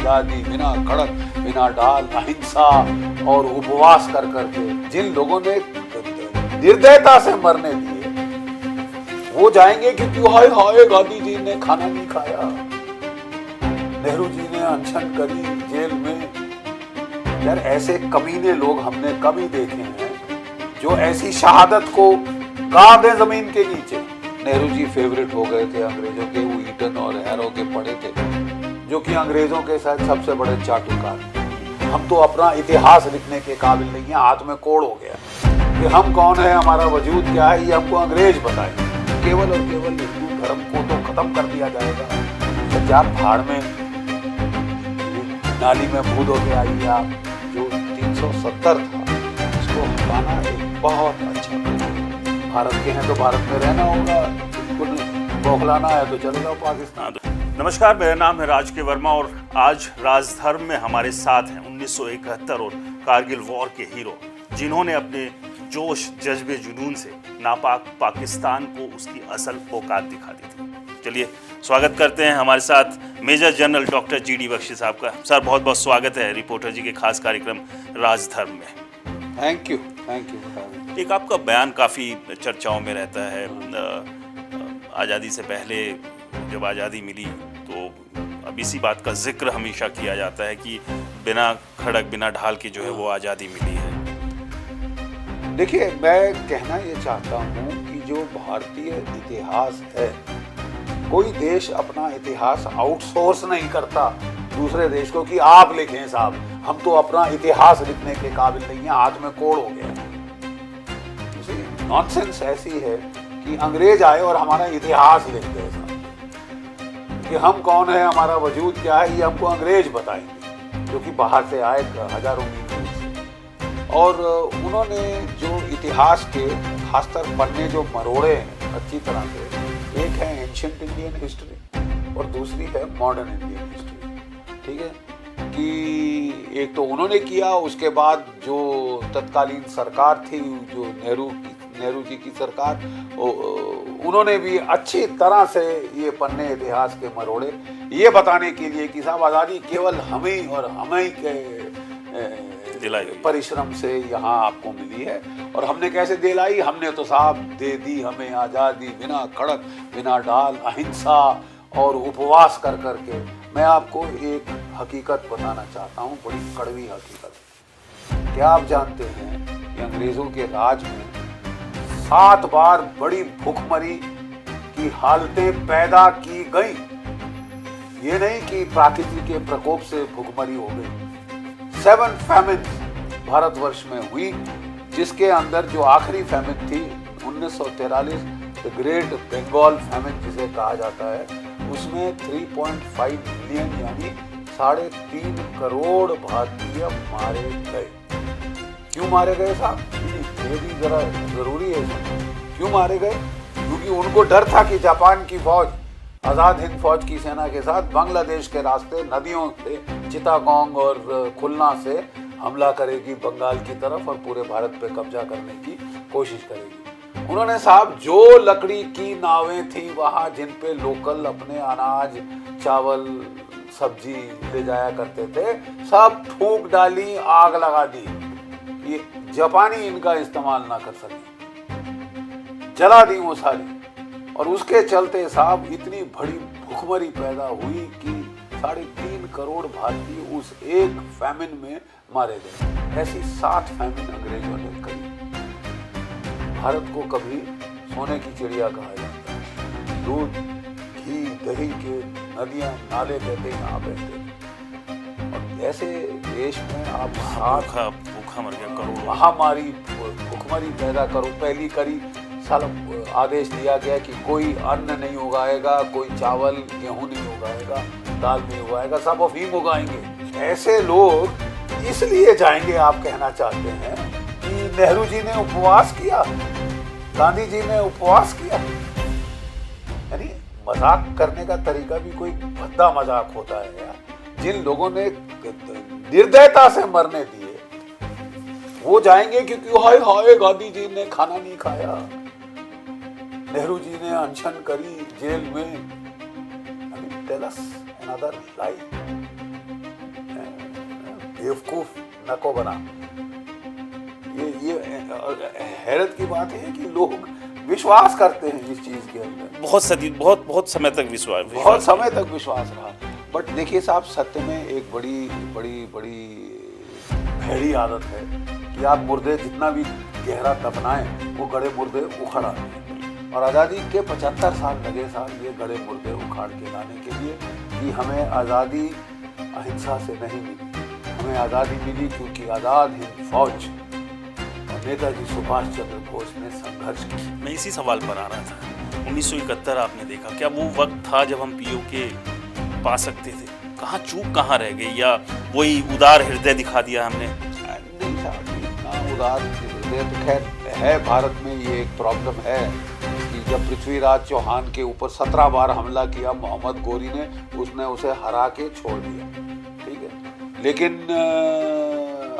आज़ादी, बिना खड़क, बिना ढाल, अहिंसा और उपवास कर करके जिन लोगों ने निर्दयता से मरने दिए, वो जाएंगे क्योंकि हाय हाय गांधी जी ने खाना नहीं खाया, नेहरू जी ने अनशन करी जेल में। यार ऐसे कमीने लोग हमने कम ही देखे हैं जो ऐसी शहादत को गाड़ दें जमीन के नीचे। नेहरू जी फेवरेट हो गए थे अंग्रेजों के, वो ईटन और हैरो के पढ़े थे, जो कि अंग्रेजों के साथ सबसे बड़े चाटुकार। हम तो अपना इतिहास लिखने के काबिल नहीं है, हाथ में कोड़ हो गया कि हम कौन है, हमारा वजूद क्या है, ये हमको अंग्रेज बताए। केवल और केवल हिंदू धर्म को तो खत्म कर दिया जाएगा। चार भाड़ में नाली में कूद होके आई आप, जो 370 था उसको हटाना एक बहुत अच्छा। भारत के हैं तो भारत में रहना होगा, कुछ बौखलाना है तो चले जाओ पाकिस्तान। नमस्कार, मेरा नाम है राज के वर्मा और आज राजधर्म में हमारे साथ हैं 1971 और कारगिल वॉर के हीरो, जिन्होंने अपने जोश जज्बे जुनून से नापाक पाकिस्तान को उसकी असल औकात दिखा दी थी। चलिए स्वागत करते हैं हमारे साथ major general doctor GD Bakshi साहब का। सर बहुत बहुत स्वागत है रिपोर्टर जी के खास कार्यक्रम राजधर्म में। Thank you. एक आपका बयान काफ़ी चर्चाओं में रहता है। आज़ादी से पहले जब आज़ादी मिली तो अब इसी बात का जिक्र हमेशा किया जाता है कि बिना खड़क बिना ढाल की जो है वो आज़ादी मिली है। देखिए, मैं कहना ये चाहता हूँ कि जो भारतीय इतिहास है, कोई देश अपना इतिहास आउटसोर्स नहीं करता दूसरे देश को कि आप लिखें साहब, हम तो अपना इतिहास लिखने के काबिल नहीं है, हाथ में कोड़ हो गया। नॉनसेंस ऐसी है कि अंग्रेज आए और हमारा इतिहास लिख गए साहब, कि हम कौन है, हमारा वजूद क्या है, ये हमको अंग्रेज बताएंगे, जो कि बाहर से आए हजारों मील से। और उन्होंने जो इतिहास के खासकर पन्ने जो मरोड़े हैं अच्छी तरह से, एक है एंशिएंट इंडियन हिस्ट्री और दूसरी है मॉडर्न इंडियन हिस्ट्री। ठीक है कि एक तो उन्होंने किया, उसके बाद जो तत्कालीन सरकार थी, जो नेहरू जी की सरकार, उन्होंने भी अच्छी तरह से ये पन्ने इतिहास के मरोड़े, ये बताने के लिए कि साहब आज़ादी केवल हमें और हमें के परिश्रम से यहाँ आपको मिली है। और हमने कैसे दिलाई? हमने तो साहब दे दी हमें आज़ादी, बिना खड़क, बिना ढाल, अहिंसा और उपवास कर करके। मैं आपको एक हकीकत बताना चाहता हूँ, बड़ी कड़वी हकीकत। क्या आप जानते हैं कि अंग्रेजों के राज में 7 बार बड़ी भूखमरी की हालतें पैदा की गई? ये नहीं कि प्रकृति के प्रकोप से भूखमरी हो गई। 7 फैमिन भारतवर्ष में हुई, जिसके अंदर जो आखिरी फैमिन थी 1943, द ग्रेट बंगाल फैमिन जिसे कहा जाता है, उसमें 3.5 मिलियन यानी 3.5 करोड़ भारतीय मारे गए। क्यों मारे गए साहब? ये भी जरा जरूरी है। क्यों मारे गए? क्योंकि उनको डर था कि जापान की फौज, आज़ाद हिंद फौज की सेना के साथ बांग्लादेश के रास्ते नदियों से चिटागोंग और खुलना से हमला करेगी बंगाल की तरफ और पूरे भारत पे कब्जा करने की कोशिश करेगी। उन्होंने साहब जो लकड़ी की नावें थी वहाँ, जिन पे लोकल अपने अनाज, चावल, सब्जी ले जाया करते थे, सब फूंक डाली, आग लगा दी, ये जापानी इनका इस्तेमाल ना कर सके, जला दी वो सारी। और उसके चलते साहब इतनी बड़ी भूखमरी पैदा हुई कि 3.5 करोड़ भारतीय उस एक फैमिन में मारे गए। ऐसी 7 फैमिन अंग्रेजों ने करी। भारत को कभी सोने की चिड़िया कहा जाता है। दूध, घी, दही के नदियां, नाले बहते यहाँ बहते। और ऐसे देश में आप भूखा मर गया करोड़, महामारी भूखमरी पैदा करो, पहली करी साल आदेश दिया गया कि कोई अन्न नहीं उगाएगा, कोई चावल गेहूं नहीं उगाएगा, दाल नहीं उगाएगा, सब अफीम उगाएंगे। ऐसे लोग इसलिए जाएंगे, आप कहना चाहते हैं कि नेहरू जी ने उपवास किया, गांधी जी ने उपवास किया। यानी मजाक करने का तरीका भी कोई भद्दा मजाक होता है यार। जिन लोगों ने निर्दयता से मरने दिए, वो जाएंगे क्योंकि हाय हाय गांधी जी ने खाना नहीं खाया, नेहरू जी ने अनशन करी जेल में। टेल अस अनदर लाई। बेवकूफ नको बना। ये हैरत की बात है कि लोग विश्वास करते हैं इस चीज के अंदर। बहुत समय तक बहुत समय तक विश्वास रहा। बट देखिए साहब, सत्य में एक बड़ी बड़ी बड़ी भैड़ी आदत है कि आप मुर्दे जितना भी गहरा दफनाएं, वो गड़े मुर्दे उखड़ आते हैं। और आज़ादी के 75 साल लगे साहब ये गड़े मुर्दे उखाड़ के लाने के लिए कि हमें आज़ादी अहिंसा से नहीं मिली, हमें आज़ादी मिली क्योंकि आज़ाद हिंद फौज और नेताजी सुभाष चंद्र बोस ने संघर्ष किया। मैं इसी सवाल पर आ रहा था। 1971 आपने देखा, क्या वो वक्त था जब हम पीओके पा सकते थे? कहाँ चूक कहाँ रह गई, या वही उदार हृदय दिखा दिया हमने? नहीं साहब, इतना उदार हृदय तो खैर है भारत में। ये एक प्रॉब्लम है कि जब पृथ्वीराज चौहान के ऊपर 17 बार हमला किया मोहम्मद गोरी ने, उसने उसे हरा के छोड़ दिया, ठीक है। लेकिन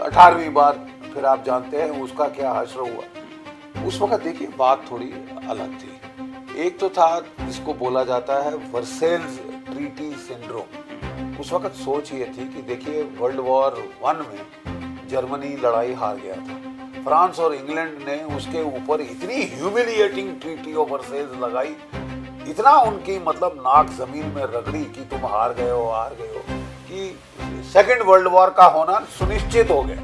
18वीं बार फिर आप जानते हैं उसका क्या हश्र हुआ। उस वक्त देखिए बात थोड़ी अलग थी। एक तो था जिसको बोला जाता है वर्सेल्स ट्रीटी सिंड्रोम। उस वक्त सोच ये थी कि देखिए वर्ल्ड वॉर 1 में जर्मनी लड़ाई हार गया था। फ्रांस और इंग्लैंड ने उसके ऊपर इतनी ह्यूमिलिएटिंग ट्रीटी ऑफ वर्सेल्स लगाई, इतना उनकी मतलब नाक जमीन में रगड़ी कि तुम हार गए हो, कि सेकेंड वर्ल्ड वॉर का होना सुनिश्चित हो गया।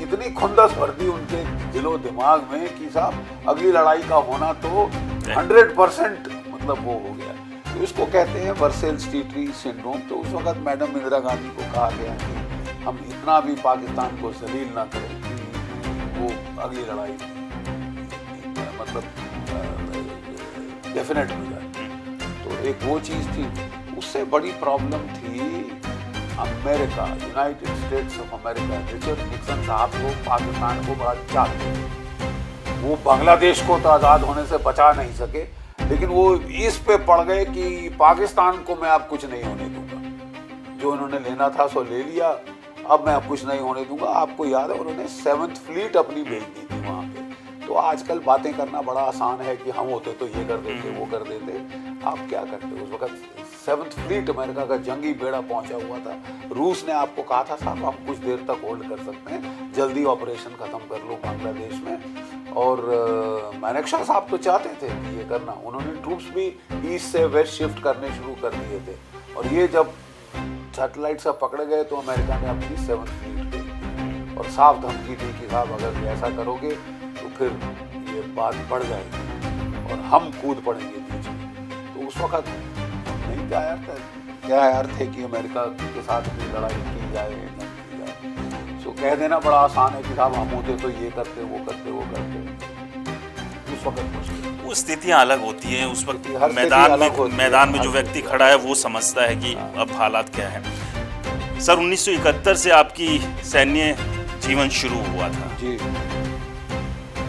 इतनी खुंदस भर दी उनके दिलो दिमाग में कि साहब अगली लड़ाई का होना तो 100% मतलब वो हो गया। तो इसको कहते हैं वर्सेल्स ट्रीटी सिंड्रोम। तो उस वक्त मैडम इंदिरा गांधी को कहा गया कि हम इतना भी पाकिस्तान को जलील ना करें कि वो अगली लड़ाई मतलब डेफिनेट हो जाए। तो एक वो चीज़ थी। उससे बड़ी प्रॉब्लम थी America, United states of America. Richard Nixon साहब को पाकिस्तान को बड़ा चाहते थे। वो बांग्लादेश को तो आज़ाद होने से बचा नहीं सके, लेकिन वो इस पे पड़ गए कि पाकिस्तान को मैं अब कुछ नहीं होने दूंगा। जो उन्होंने लेना था सो ले लिया, अब मैं अब कुछ नहीं होने दूंगा। आपको याद है उन्होंने 7th फ्लीट अपनी भेज दी थी वहाँ पे। तो आजकल बातें करना बड़ा आसान है कि हम होते तो ये कर देते, वो कर देते। आप क्या करते? उस वक्त 7th फ्लीट अमेरिका का जंगी बेड़ा पहुंचा हुआ था। रूस ने आपको कहा था साहब आप कुछ देर तक होल्ड कर सकते हैं, जल्दी ऑपरेशन खत्म कर लो बांग्लादेश में। और मानेकशॉ साहब तो चाहते थे कि ये करना। उन्होंने ट्रूप्स भी ईस्ट से वेस्ट शिफ्ट करने शुरू कर दिए थे। और ये जब सैटेलाइट से पकड़े गए तो अमेरिका ने अपनी 7th फ्लीट दे दी और साफ धमकी दी कि साहब अगर ऐसा करोगे तो फिर ये बात बढ़ जाएगी और हम कूद पड़ेंगे पीछे। तो उस वक्त नहीं क्या यार थे कि अमेरिका के साथ भी लड़ाई की जाए न की जाए। सो कह देना बड़ा आसान है कि साहब हम होते तो ये करते वो करते। उस वक्त मुश्किल, वो स्थितियाँ अलग होती हैं। उस वक्त मैदान में जो व्यक्ति खड़ा है वो समझता है कि अब हालात क्या है। सर 1971 से आपकी सैन्य जीवन शुरू हुआ था जी।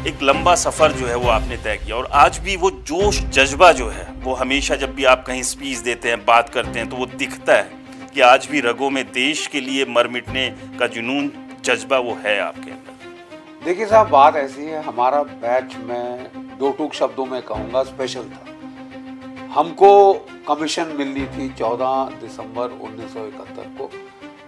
एक लंबा सफर जो है वो आपने तय किया, और आज भी वो जोश जज्बा जो है वो हमेशा जब भी आप कहीं स्पीच देते हैं, बात करते हैं, तो वो दिखता है कि आज भी रगों में देश के लिए मर मिटने का जुनून जज्बा वो है आपके अंदर। देखिए साहब बात ऐसी है, हमारा बैच में 2 टूक शब्दों में कहूँगा स्पेशल था। हमको कमीशन मिलनी थी 14 दिसंबर 1971 को।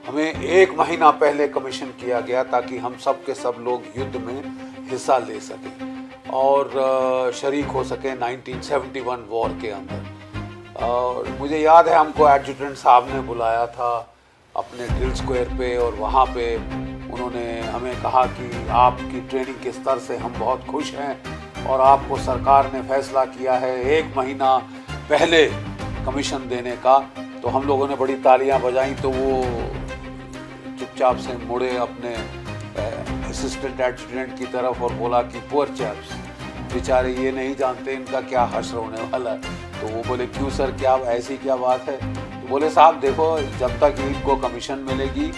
हमें 1 महीना पहले कमीशन किया गया ताकि हम सब के सब लोग युद्ध में हिस्सा ले सकें और शरीक हो सके 1971 वॉर के अंदर। और मुझे याद है हमको एडजुटेंट साहब ने बुलाया था अपने ड्रिल स्क्वायर पे, और वहाँ पे उन्होंने हमें कहा कि आपकी ट्रेनिंग के स्तर से हम बहुत खुश हैं और आपको सरकार ने फैसला किया है 1 महीना पहले कमीशन देने का। तो हम लोगों ने बड़ी तालियां बजाई। तो वो चुपचाप से मुड़े अपने असिस्टेंट एडजुटेंट की तरफ और बोला कि पुअर चैप्स, बेचारे ये नहीं जानते इनका क्या हश्र होने वाला है। तो वो बोले क्यों सर, क्या ऐसी क्या बात है? तो बोले साहब देखो, जब तक इनको कमीशन मिलेगी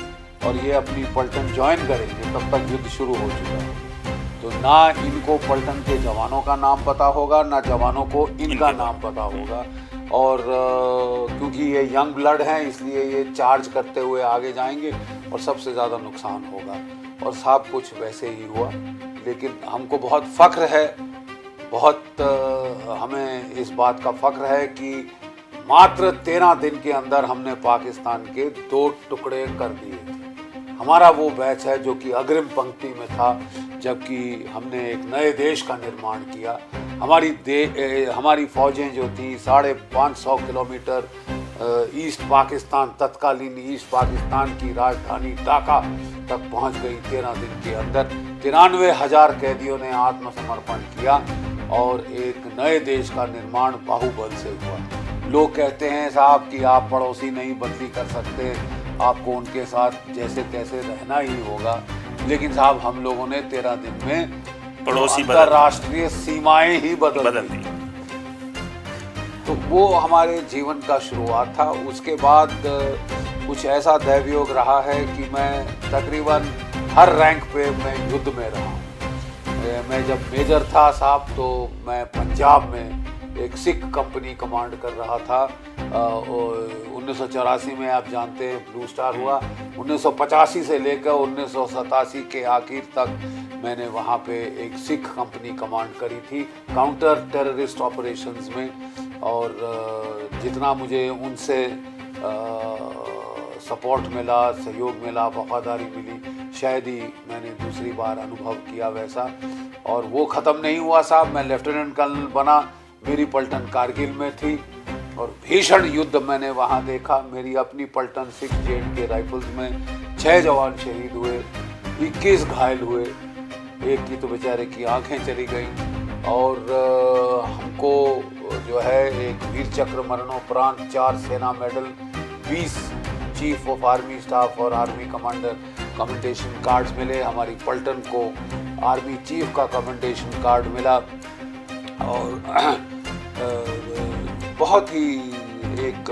और ये अपनी पलटन ज्वाइन करेंगे तब तक युद्ध शुरू हो चुका है। तो ना इनको पलटन के जवानों का नाम पता होगा, ना जवानों को इनका नाम पता होगा। और क्योंकि ये यंग ब्लड हैं इसलिए ये चार्ज करते हुए आगे जाएंगे और सबसे ज़्यादा नुकसान होगा। और साहब कुछ वैसे ही हुआ। लेकिन हमको बहुत फ़ख्र है, बहुत हमें इस बात का फ़ख्र है कि मात्र 13 दिन के अंदर हमने पाकिस्तान के 2 टुकड़े कर दिए थे। हमारा वो बैच है जो कि अग्रिम पंक्ति में था, जबकि हमने एक नए देश का निर्माण किया। हमारी फौजें जो थी 550 किलोमीटर ईस्ट पाकिस्तान, तत्कालीन ईस्ट पाकिस्तान की राजधानी ढाका तक पहुंच गई 13 दिन के अंदर। 93,000 कैदियों ने आत्मसमर्पण किया और एक नए देश का निर्माण बाहुबल से हुआ। लोग कहते हैं साहब कि आप पड़ोसी नहीं बदली कर सकते, आपको उनके साथ जैसे तैसे रहना ही होगा, लेकिन साहब हम लोगों ने 13 दिन में पड़ोसी अंतरराष्ट्रीय सीमाएं ही बदल दी। तो वो हमारे जीवन का शुरुआत था। उसके बाद कुछ ऐसा दैवयोग रहा है कि मैं तकरीबन हर रैंक पे मैं युद्ध में रहा हूँ। मैं जब मेजर था साहब तो मैं पंजाब में एक सिख कंपनी कमांड कर रहा था। 1984 में आप जानते हैं ब्लू स्टार हुआ। 1985 से लेकर 1987 के आखिर तक मैंने वहाँ पे एक सिख कंपनी कमांड करी थी काउंटर टेररिस्ट ऑपरेशंस में, और जितना मुझे उनसे सपोर्ट मिला, सहयोग मिला, वफादारी मिली, शायद ही मैंने दूसरी बार अनुभव किया वैसा। और वो ख़त्म नहीं हुआ साहब, मैं लेफ्टिनेंट कर्नल बना, मेरी पलटन कारगिल में थी और भीषण युद्ध मैंने वहाँ देखा। मेरी अपनी पलटन 6 J&K राइफल्स में 6 जवान शहीद हुए, 21 घायल हुए, एक की तो बेचारे की आंखें चली गई। और हमको जो है एक वीर चक्र मरणोपरांत 4 सेना medal, 20 chief of army staff और आर्मी कमांडर कमेंडेशन कार्ड्स मिले। हमारी पलटन को आर्मी चीफ का कमेंडेशन कार्ड मिला। और बहुत ही एक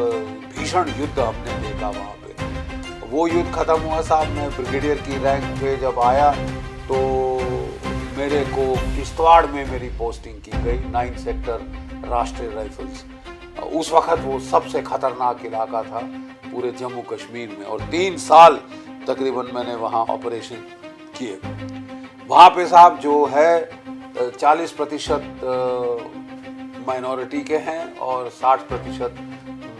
भीषण युद्ध हमने देखा वहाँ पे। वो युद्ध खत्म हुआ साहब, मैं ब्रिगेडियर की रैंक पे जब आया तो मेरे को किश्तवाड़ में मेरी पोस्टिंग की गई, 9 सेक्टर राष्ट्रीय राइफल्स। उस वक्त वो सबसे खतरनाक इलाका था पूरे जम्मू कश्मीर में, और 3 साल तकरीबन मैंने वहाँ ऑपरेशन किए। वहाँ पे साहब जो है 40% माइनॉरिटी के हैं और 60%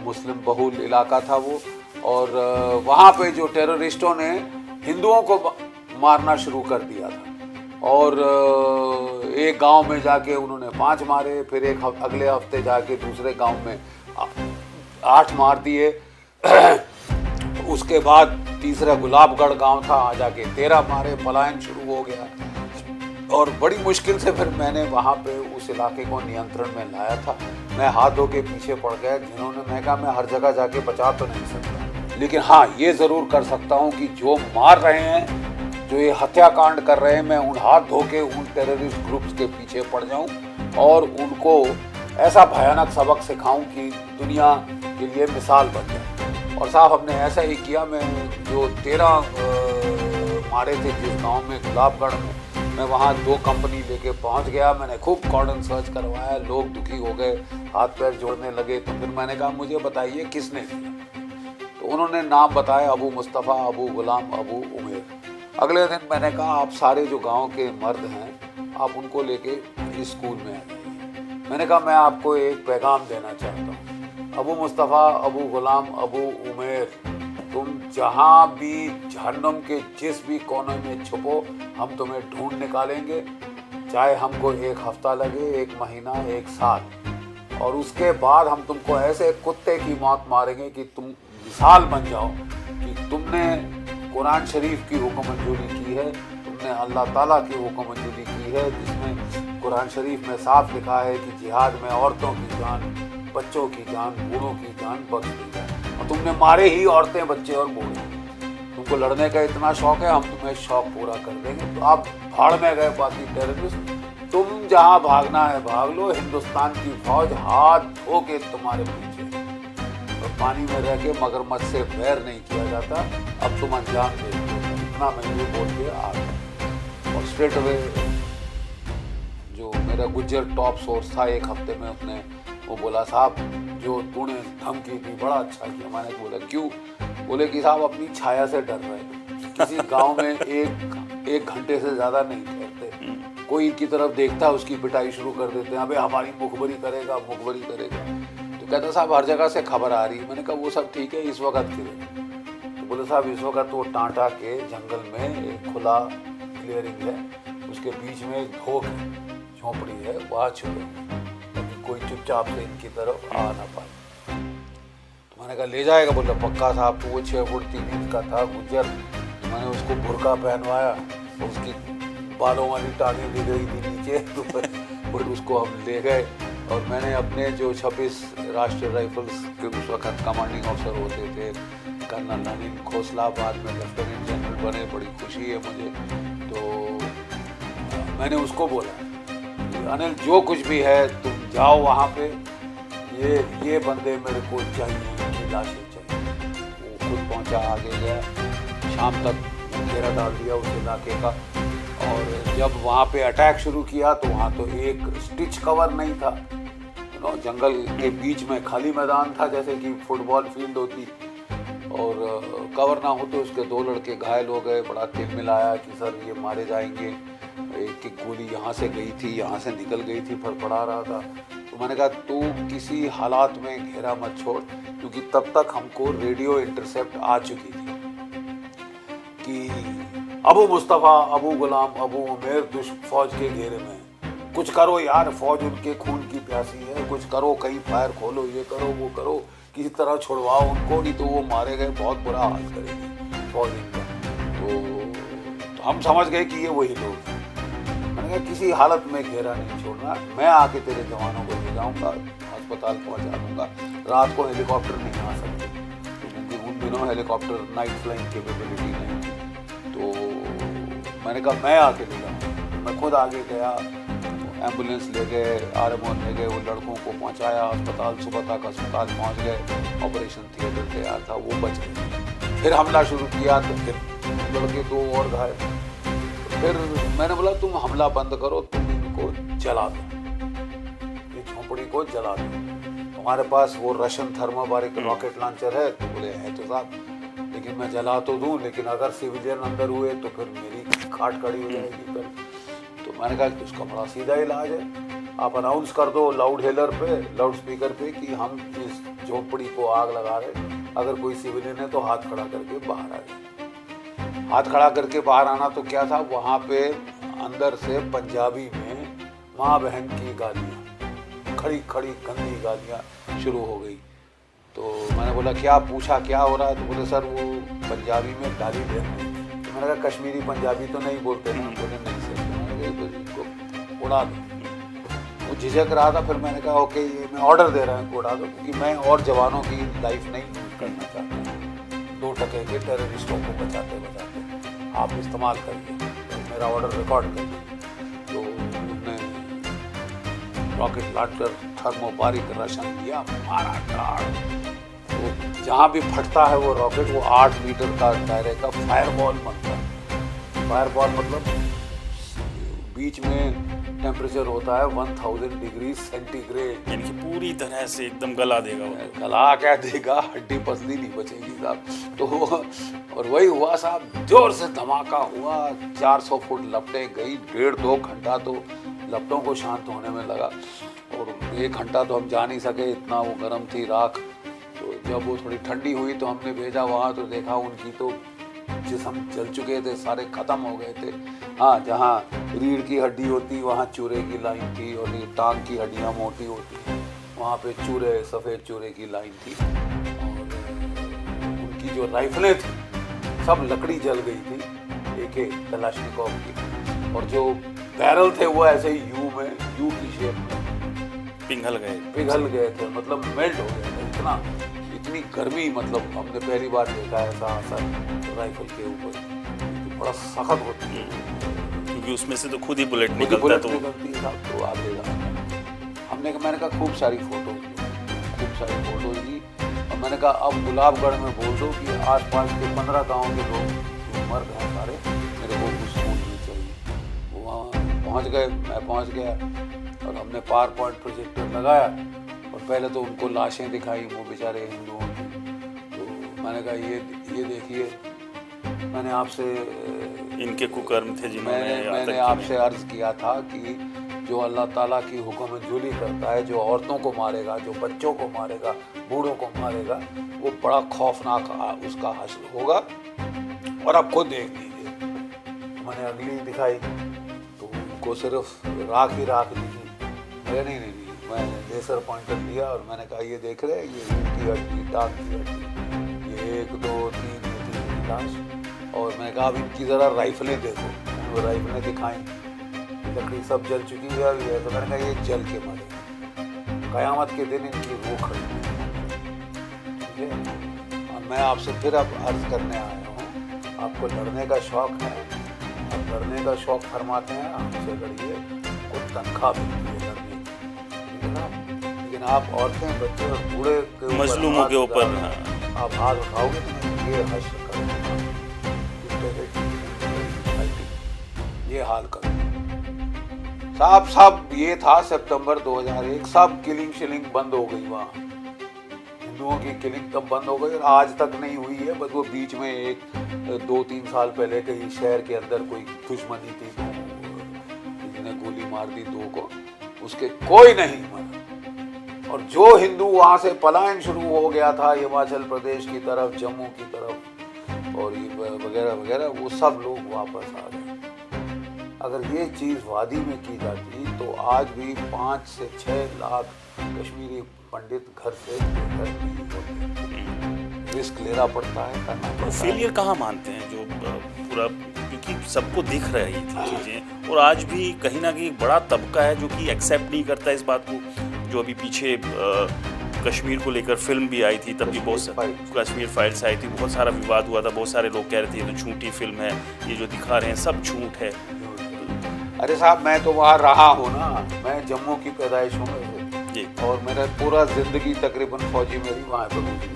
मुस्लिम बहुल इलाका था वो। और वहाँ पे जो टेररिस्टों ने हिंदुओं को मारना शुरू कर दिया था, और एक गांव में जाके उन्होंने 5 मारे, फिर एक अगले हफ्ते जाके दूसरे गांव में 8 मार दिए। उसके बाद तीसरा गुलाबगढ़ गांव था, आ जाके 13 मारे, पलायन शुरू हो गया। और बड़ी मुश्किल से फिर मैंने वहाँ पे उस इलाके को नियंत्रण में लाया था। मैं हाथ धो के पीछे पड़ गया, मैं कहा मैं हर जगह जाके बचा तो नहीं सकता, लेकिन हाँ ये ज़रूर कर सकता हूँ कि जो मार रहे हैं, जो ये हत्याकांड कर रहे हैं, मैं उन हाथ धो के उन टेररिस्ट ग्रुप्स के पीछे पड़ जाऊँ और उनको ऐसा भयानक सबक सिखाऊँ कि दुनिया के लिए मिसाल बन जाए। और साहब हमने ऐसा ही किया। मैं जो 13 मारे थे जिस गाँव में गुलाबगढ़ में, मैं वहाँ 2 कंपनी लेके पहुँच गया। मैंने खूब कॉर्डन सर्च करवाया, लोग दुखी हो गए, हाथ पैर जोड़ने लगे। तो फिर मैंने कहा मुझे बताइए किसने किया। तो उन्होंने नाम बताया, अबू मुस्तफ़ा, अबू गुलाम, अबू उमेर। अगले दिन मैंने कहा आप सारे जो गांव के मर्द हैं आप उनको लेके इस स्कूल में आ जाइए। मैंने कहा मैं आपको एक पैगाम देना चाहता हूँ, अबू मुस्तफ़ा, अबू गुलाम, अबू उमेर, तुम जहाँ भी जहन्नुम के जिस भी कोने में छुपो, हम तुम्हें ढूंढ निकालेंगे, चाहे हमको 1 हफ्ता लगे, 1 महीना, 1 साल। और उसके बाद हम तुमको ऐसे कुत्ते की मौत मारेंगे कि तुम मिसाल बन जाओ कि तुमने कुरान शरीफ की हुक्म मंजूरी की है, तुमने अल्लाह ताला की हुक्म मंजूरी की है, जिसमें कुरान शरीफ में साफ लिखा है कि जिहाद में औरतों की जान, बच्चों की जान, बूढ़ों की जान बख्श दी जाए। और तुमने मारे ही औरतें, बच्चे और बूढ़े। तुमको लड़ने का इतना शौक है, हम तुम्हें शौक पूरा कर देंगे। तो आप भाड़ में गए बाकी टेररिस्ट, तुम जहाँ भागना है भाग लो, हिंदुस्तान की फौज हाथ धो के तुम्हारे पीछे। और पानी में रह के मगरमच्छ से वैर नहीं किया जाता, अब तुम अंजाम दे दो। इतना मैं ये बोल के आ गया। और स्ट्रेट अवे जो मेरा गुज्जर टॉप सोर्स था 1 हफ्ते में, उसने वो बोला साहब जो तूने धमकी दी बड़ा अच्छा किया। मैंने बोला क्यों? बोले कि साहब अपनी छाया से डर रहे, किसी गांव में एक घंटे से ज़्यादा नहीं ठहरते, कोई की तरफ देखता है उसकी पिटाई शुरू कर देते हैं, अबे हमारी मुखबरी करेगा, मुखबरी करेगा। तो कहता साहब हर जगह से खबर आ रही है। मैंने कहा वो सब ठीक है, इस वक्त क्यों? तो बोले साहब इस वक्त वो टाटा के जंगल में एक खुला क्लियरिंग है, उसके बीच में एक ढोक है, झोपड़ी है, वहाँ छुपे ताकि कोई चुपचाप से इनकी तरफ आ ना पाए। तो मैंने कहा ले जाएगा? बोला पक्का साहब। तो वो 6 फुट 3 इंच का था गुज्जर। तो मैंने उसको बुर्का पहनवाया, उसकी बालों वाली टांगें दिख रही थी नीचे, तो फिर उसको हम ले गए। और मैंने अपने जो 26 राष्ट्रीय राइफल्स के उस वक्त कमांडिंग ऑफिसर होते थे, कर्नल अनिल खोसला, बाद में लेफ्टिनेंट जनरल बने, बड़ी खुशी है मुझे। तो मैंने उसको बोला अनिल जो कुछ भी है तुम जाओ वहाँ पे, ये बंदे मेरे को चाहिए, इनकी लाशें चाहिए। वो खुद पहुँचा, आगे गया, शाम तक घेरा डाल दिया उस इलाके का। और जब वहाँ पे अटैक शुरू किया तो वहाँ तो एक स्टिच कवर नहीं था, जंगल के बीच में खाली मैदान था जैसे कि फुटबॉल फील्ड होती, और कवर ना हो तो उसके 2 लड़के घायल हो गए। बड़ा तिलमिलाया कि सर ये मारे जाएंगे, एक गोली यहाँ से गई थी, यहाँ से निकल गई थी, फड़फड़ा रहा था। तो मैंने कहा तू किसी हालात में घेरा मत छोड़, क्योंकि तब तक हमको रेडियो इंटरसेप्ट आ चुकी थी कि अबू मुस्तफ़ा, अबू गुलाम, अबू उमेर फौज के घेरे में, कुछ करो यार, फौज उनके खून की प्यासी है, कुछ करो, कहीं फायर खोलो, ये करो वो करो, किसी तरह छुड़वाओ उनको, नहीं तो वो मारे गए बहुत बुरा हाल करेगी फौज इनका। तो हम समझ गए कि ये वही लोग हैं। मैंने कहा किसी हालत में घेरा नहीं छोड़ना, मैं आके तेरे जवानों को ले जाऊँगा, अस्पताल पहुँचा दूँगा। रात को हेलीकॉप्टर नहीं आ सकते क्योंकि उन दिनों हेलीकॉप्टर नाइट फ्लाइंग कैपेबिलिटी नहीं थी। तो मैंने कहा मैं आके ले जाऊँगा। मैं खुद आगे गया, एम्बुलेंस ले गए, आरएमओ ले गए, वो लड़कों को पहुंचाया अस्पताल। सुबह तक अस्पताल पहुंच गए, ऑपरेशन थिएटर तैयार था, वो बच गए। फिर हमला शुरू किया तो फिर लड़के 2 और घायल। फिर मैंने बोला तुम हमला बंद करो, तुम इनको जला दो, ये झोपड़ी को जला दो। हमारे पास वो रशियन थर्मोबारिक रॉकेट लॉन्चर है। तो बोले है तो साहब, लेकिन मैं जला तो दूं, लेकिन अगर सिविलियन अंदर हुए तो फिर मेरी खाट खड़ी हो जाएगी कल। तो मैंने कहा कि उसका बड़ा सीधा इलाज है, आप अनाउंस कर दो लाउड हेलर पे, लाउड स्पीकर पे कि हम इस झोपड़ी को आग लगा रहे, अगर कोई सिविलियन है तो हाथ खड़ा करके बाहर आ जाए। हाथ खड़ा करके बाहर आना तो क्या था, वहाँ पे अंदर से पंजाबी में माँ बहन की गालियाँ, खड़ी खड़ी गंदी गालियाँ शुरू हो गई। तो मैंने बोला क्या, पूछा क्या हो रहा है? तो बोले सर वो पंजाबी में गाली दे रहे हैं। तो मैंने कहा कश्मीरी पंजाबी तो नहीं बोलते ना? बोले नहीं सर। तो उड़ा दो। वो झिझक रहा था, फिर मैंने कहा ओके ये मैं ऑर्डर दे रहा हूँ उड़ा दो, क्योंकि मैं और जवानों की लाइफ नहीं यूज करना चाहता हूँ। 2 टके के टेररिस्टों को बचाते बचाते आप इस्तेमाल करिए, तो मेरा ऑर्डर रिकॉर्ड करिए। तो उन्होंने रॉकेट लॉन्चर थर्मोबारिक रशन दिया, मारा गाड़। तो जहाँ भी फटता है वो रॉकेट, वो 8 मीटर का दायरे का फायरबॉल बनता है। फायरबॉल मतलब बीच में टेम्परेचर होता है 1000 डिग्री सेंटीग्रेड, यानी कि पूरी तरह से एकदम गला देगा वो। गला क्या देगा, हड्डी पसली नहीं बचेगी साहब। तो और वही हुआ साहब, जोर से धमाका हुआ, 400 फुट लपटें गई। 1.5-2 घंटा तो लपटों को शांत होने में लगा, और 1 घंटा तो हम जा नहीं सके, इतना वो गर्म थी राख। तो जब वो थोड़ी ठंडी हुई तो हमने भेजा वहाँ, तो देखा उनकी तो जिस्म जल चुके थे, सारे ख़त्म हो गए थे। हाँ, जहाँ रीढ़ की हड्डी होती वहाँ चूरे की लाइन थी, और ये टांग की हड्डियाँ मोटी होती वहाँ पे चूरे, सफ़ेद चूरे की लाइन थी। और उनकी जो राइफलें थी सब लकड़ी जल गई थी, AK कलाशनिकोव की, और जो बैरल थे वो ऐसे ही यू की शेप में पिघल गए थे, मतलब मेल्ट हो गए थे। इतनी गर्मी, मतलब हमने पहली बार देखा है ऐसा असर राइफल के ऊपर, तो बड़ा सख्त होती है, क्योंकि उसमें से तो खुद ही बुलेट निकलता है। तो आगे मैंने कहा खूब सारी फोटोज ली, और मैंने कहा अब गुलाबगढ़ में बोल दो कि आसपास के 15 गाँव के लोग मर गए सारे, मेरे को कुछ सुन नहीं चाहिए। वहाँ पहुँच गए, मैं पहुँच गया, और हमने पावर पॉइंट प्रोजेक्टर लगाया, और पहले तो उनको लाशें दिखाई, वो बेचारे हिंदुओं की। तो मैंने कहा ये देखिए, मैंने आपसे इनके कुकर्म थे जिन्होंने मैंने आपसे अर्ज किया था कि जो अल्लाह ताला की हुक्म जुली करता है, जो औरतों को मारेगा, जो बच्चों को मारेगा, बूढ़ों को मारेगा, वो बड़ा खौफनाक उसका हश्र होगा। और आप खुद देख लीजिए, मैंने अगली दिखाई तो उनको सिर्फ राख ही राख दिखी। नहीं, मैंने लेसर पॉइंटर लिया और मैंने कहा ये देख रहे हैं, ये रीढ़ की हड्डी, टांग की हड्डी, ये 1 2 3 ये 3 लाश। और मैंने कहा अब इनकी ज़रा राइफलें देखो, वो राइफलें दिखाएं, लकड़ी सब जल चुकी है। और ये तो मैंने कहा ये जल के मरे, क़यामत के दिन इनकी रूह खड़ी है। ठीक है, और मैं आपसे फिर अब अर्ज़ करने आया हूँ, आपको लड़ने का शौक़ है, आप लड़ने का शौक़ फरमाते हैं, हमसे लड़िए, कुछ तनख्वाह मिलती है लड़ने की, लेकिन आप औरतें, बच्चे और बूढ़े के मजलूमों के ऊपर आप हाथ उठाओगे तो ये हश्र करूँगा, ये हाल करूँगा। साहब ये था सितंबर 2001, सब किलिंग शिलिंग बंद हो गई वहाँ, हिंदुओं की किलिंग तब बंद हो गई और आज तक नहीं हुई है। बस वो बीच में 2-3 साल पहले कहीं शहर के अंदर कोई दुश्मनी थी, किसी ने गोली मार दी 2 को, उसके कोई नहीं मरा। और जो हिंदू वहाँ से पलायन शुरू हो गया था हिमाचल प्रदेश की तरफ, जम्मू की तरफ और ये वगैरह वगैरह, वो सब लोग वापस आ गए। अगर ये चीज़ वादी में की जाती तो आज भी 5 से 6 लाख कश्मीरी पंडित घर से बेघर नहीं होते। रिस्क लेना पड़ता है, करना पड़ता है। फेलियर कहाँ मानते हैं जो पूरा, क्योंकि सबको दिख रही थी चीज़ें, और आज भी कहीं ना कहीं एक बड़ा तबका है जो कि एक्सेप्ट नहीं करता इस बात को। जो अभी पीछे कश्मीर को लेकर फिल्म भी आई थी, तब भी बहुत कश्मीर फाइल्स आई थी, बहुत सारा विवाद हुआ था, बहुत सारे लोग कह रहे थे ये तो झूठी फिल्म है, ये जो दिखा रहे हैं सब झूठ है। अरे साहब, मैं तो वहाँ रहा हूँ ना, मैं जम्मू की पैदाइश हूँ जी, और मेरा पूरा जिंदगी तकरीबन फौजी मेरी वहाँ पर गुजरी।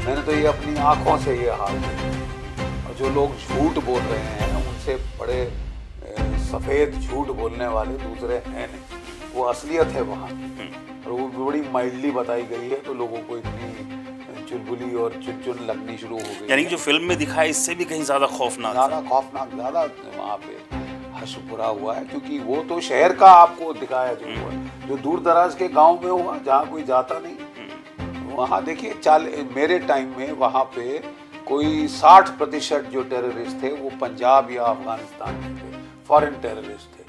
मैंने तो ये अपनी आँखों से ये हाल देखा। और जो लोग झूठ बोल रहे हैं उनसे बड़े सफ़ेद झूठ बोलने वाले दूसरे हैं नहीं, वो असलियत है वहाँ, और वो बड़ी माइल्डली बताई गई है, तो लोगों को इतनी चुलबुली और चुन लगनी शुरू हो गई। यानी कि जो फिल्म में दिखाया इससे भी कहीं ज़्यादा खौफनाक, ज़्यादा वहाँ पे हश्र पूरा हुआ है, क्योंकि वो तो शहर का आपको दिखाया जो हुआ, जो दूर दराज के गांव में हुआ, जहाँ कोई जाता नहीं। वहाँ देखिए, मेरे टाइम में वहाँ पे कोई 60% जो टेररिस्ट थे वो पंजाब या अफगानिस्तान के थे, फॉरेन टेररिस्ट थे।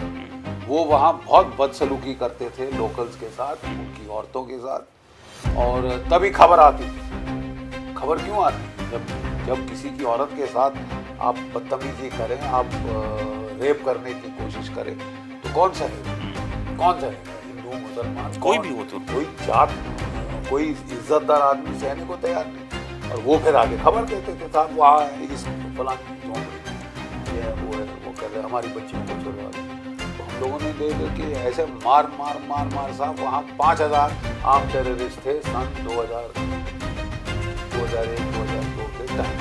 वो वहाँ बहुत बदसलूकी करते थे लोकल्स के साथ, उनकी औरतों के साथ, और तभी खबर आती थी। खबर क्यों आती? जब किसी की औरत के साथ आप बदतमीजी करें, आप रेप करने की कोशिश करें, तो कौन सा है, हिंदू मुसलमान, कोई भी हो, तो कोई जात, कोई इज्जतदार आदमी सहने को तैयार नहीं। और वो फिर आगे खबर देते थे, साहब वहाँ इस फलानी झोंपड़ी ये वो है, वो कर रहे हमारी बच्चियों को छुड़वा दो। तो हम लोगों ने देख के ऐसे मार साहब, वहाँ 5000 आम टेररिस्ट थे सन 2001-2002 के टाइम,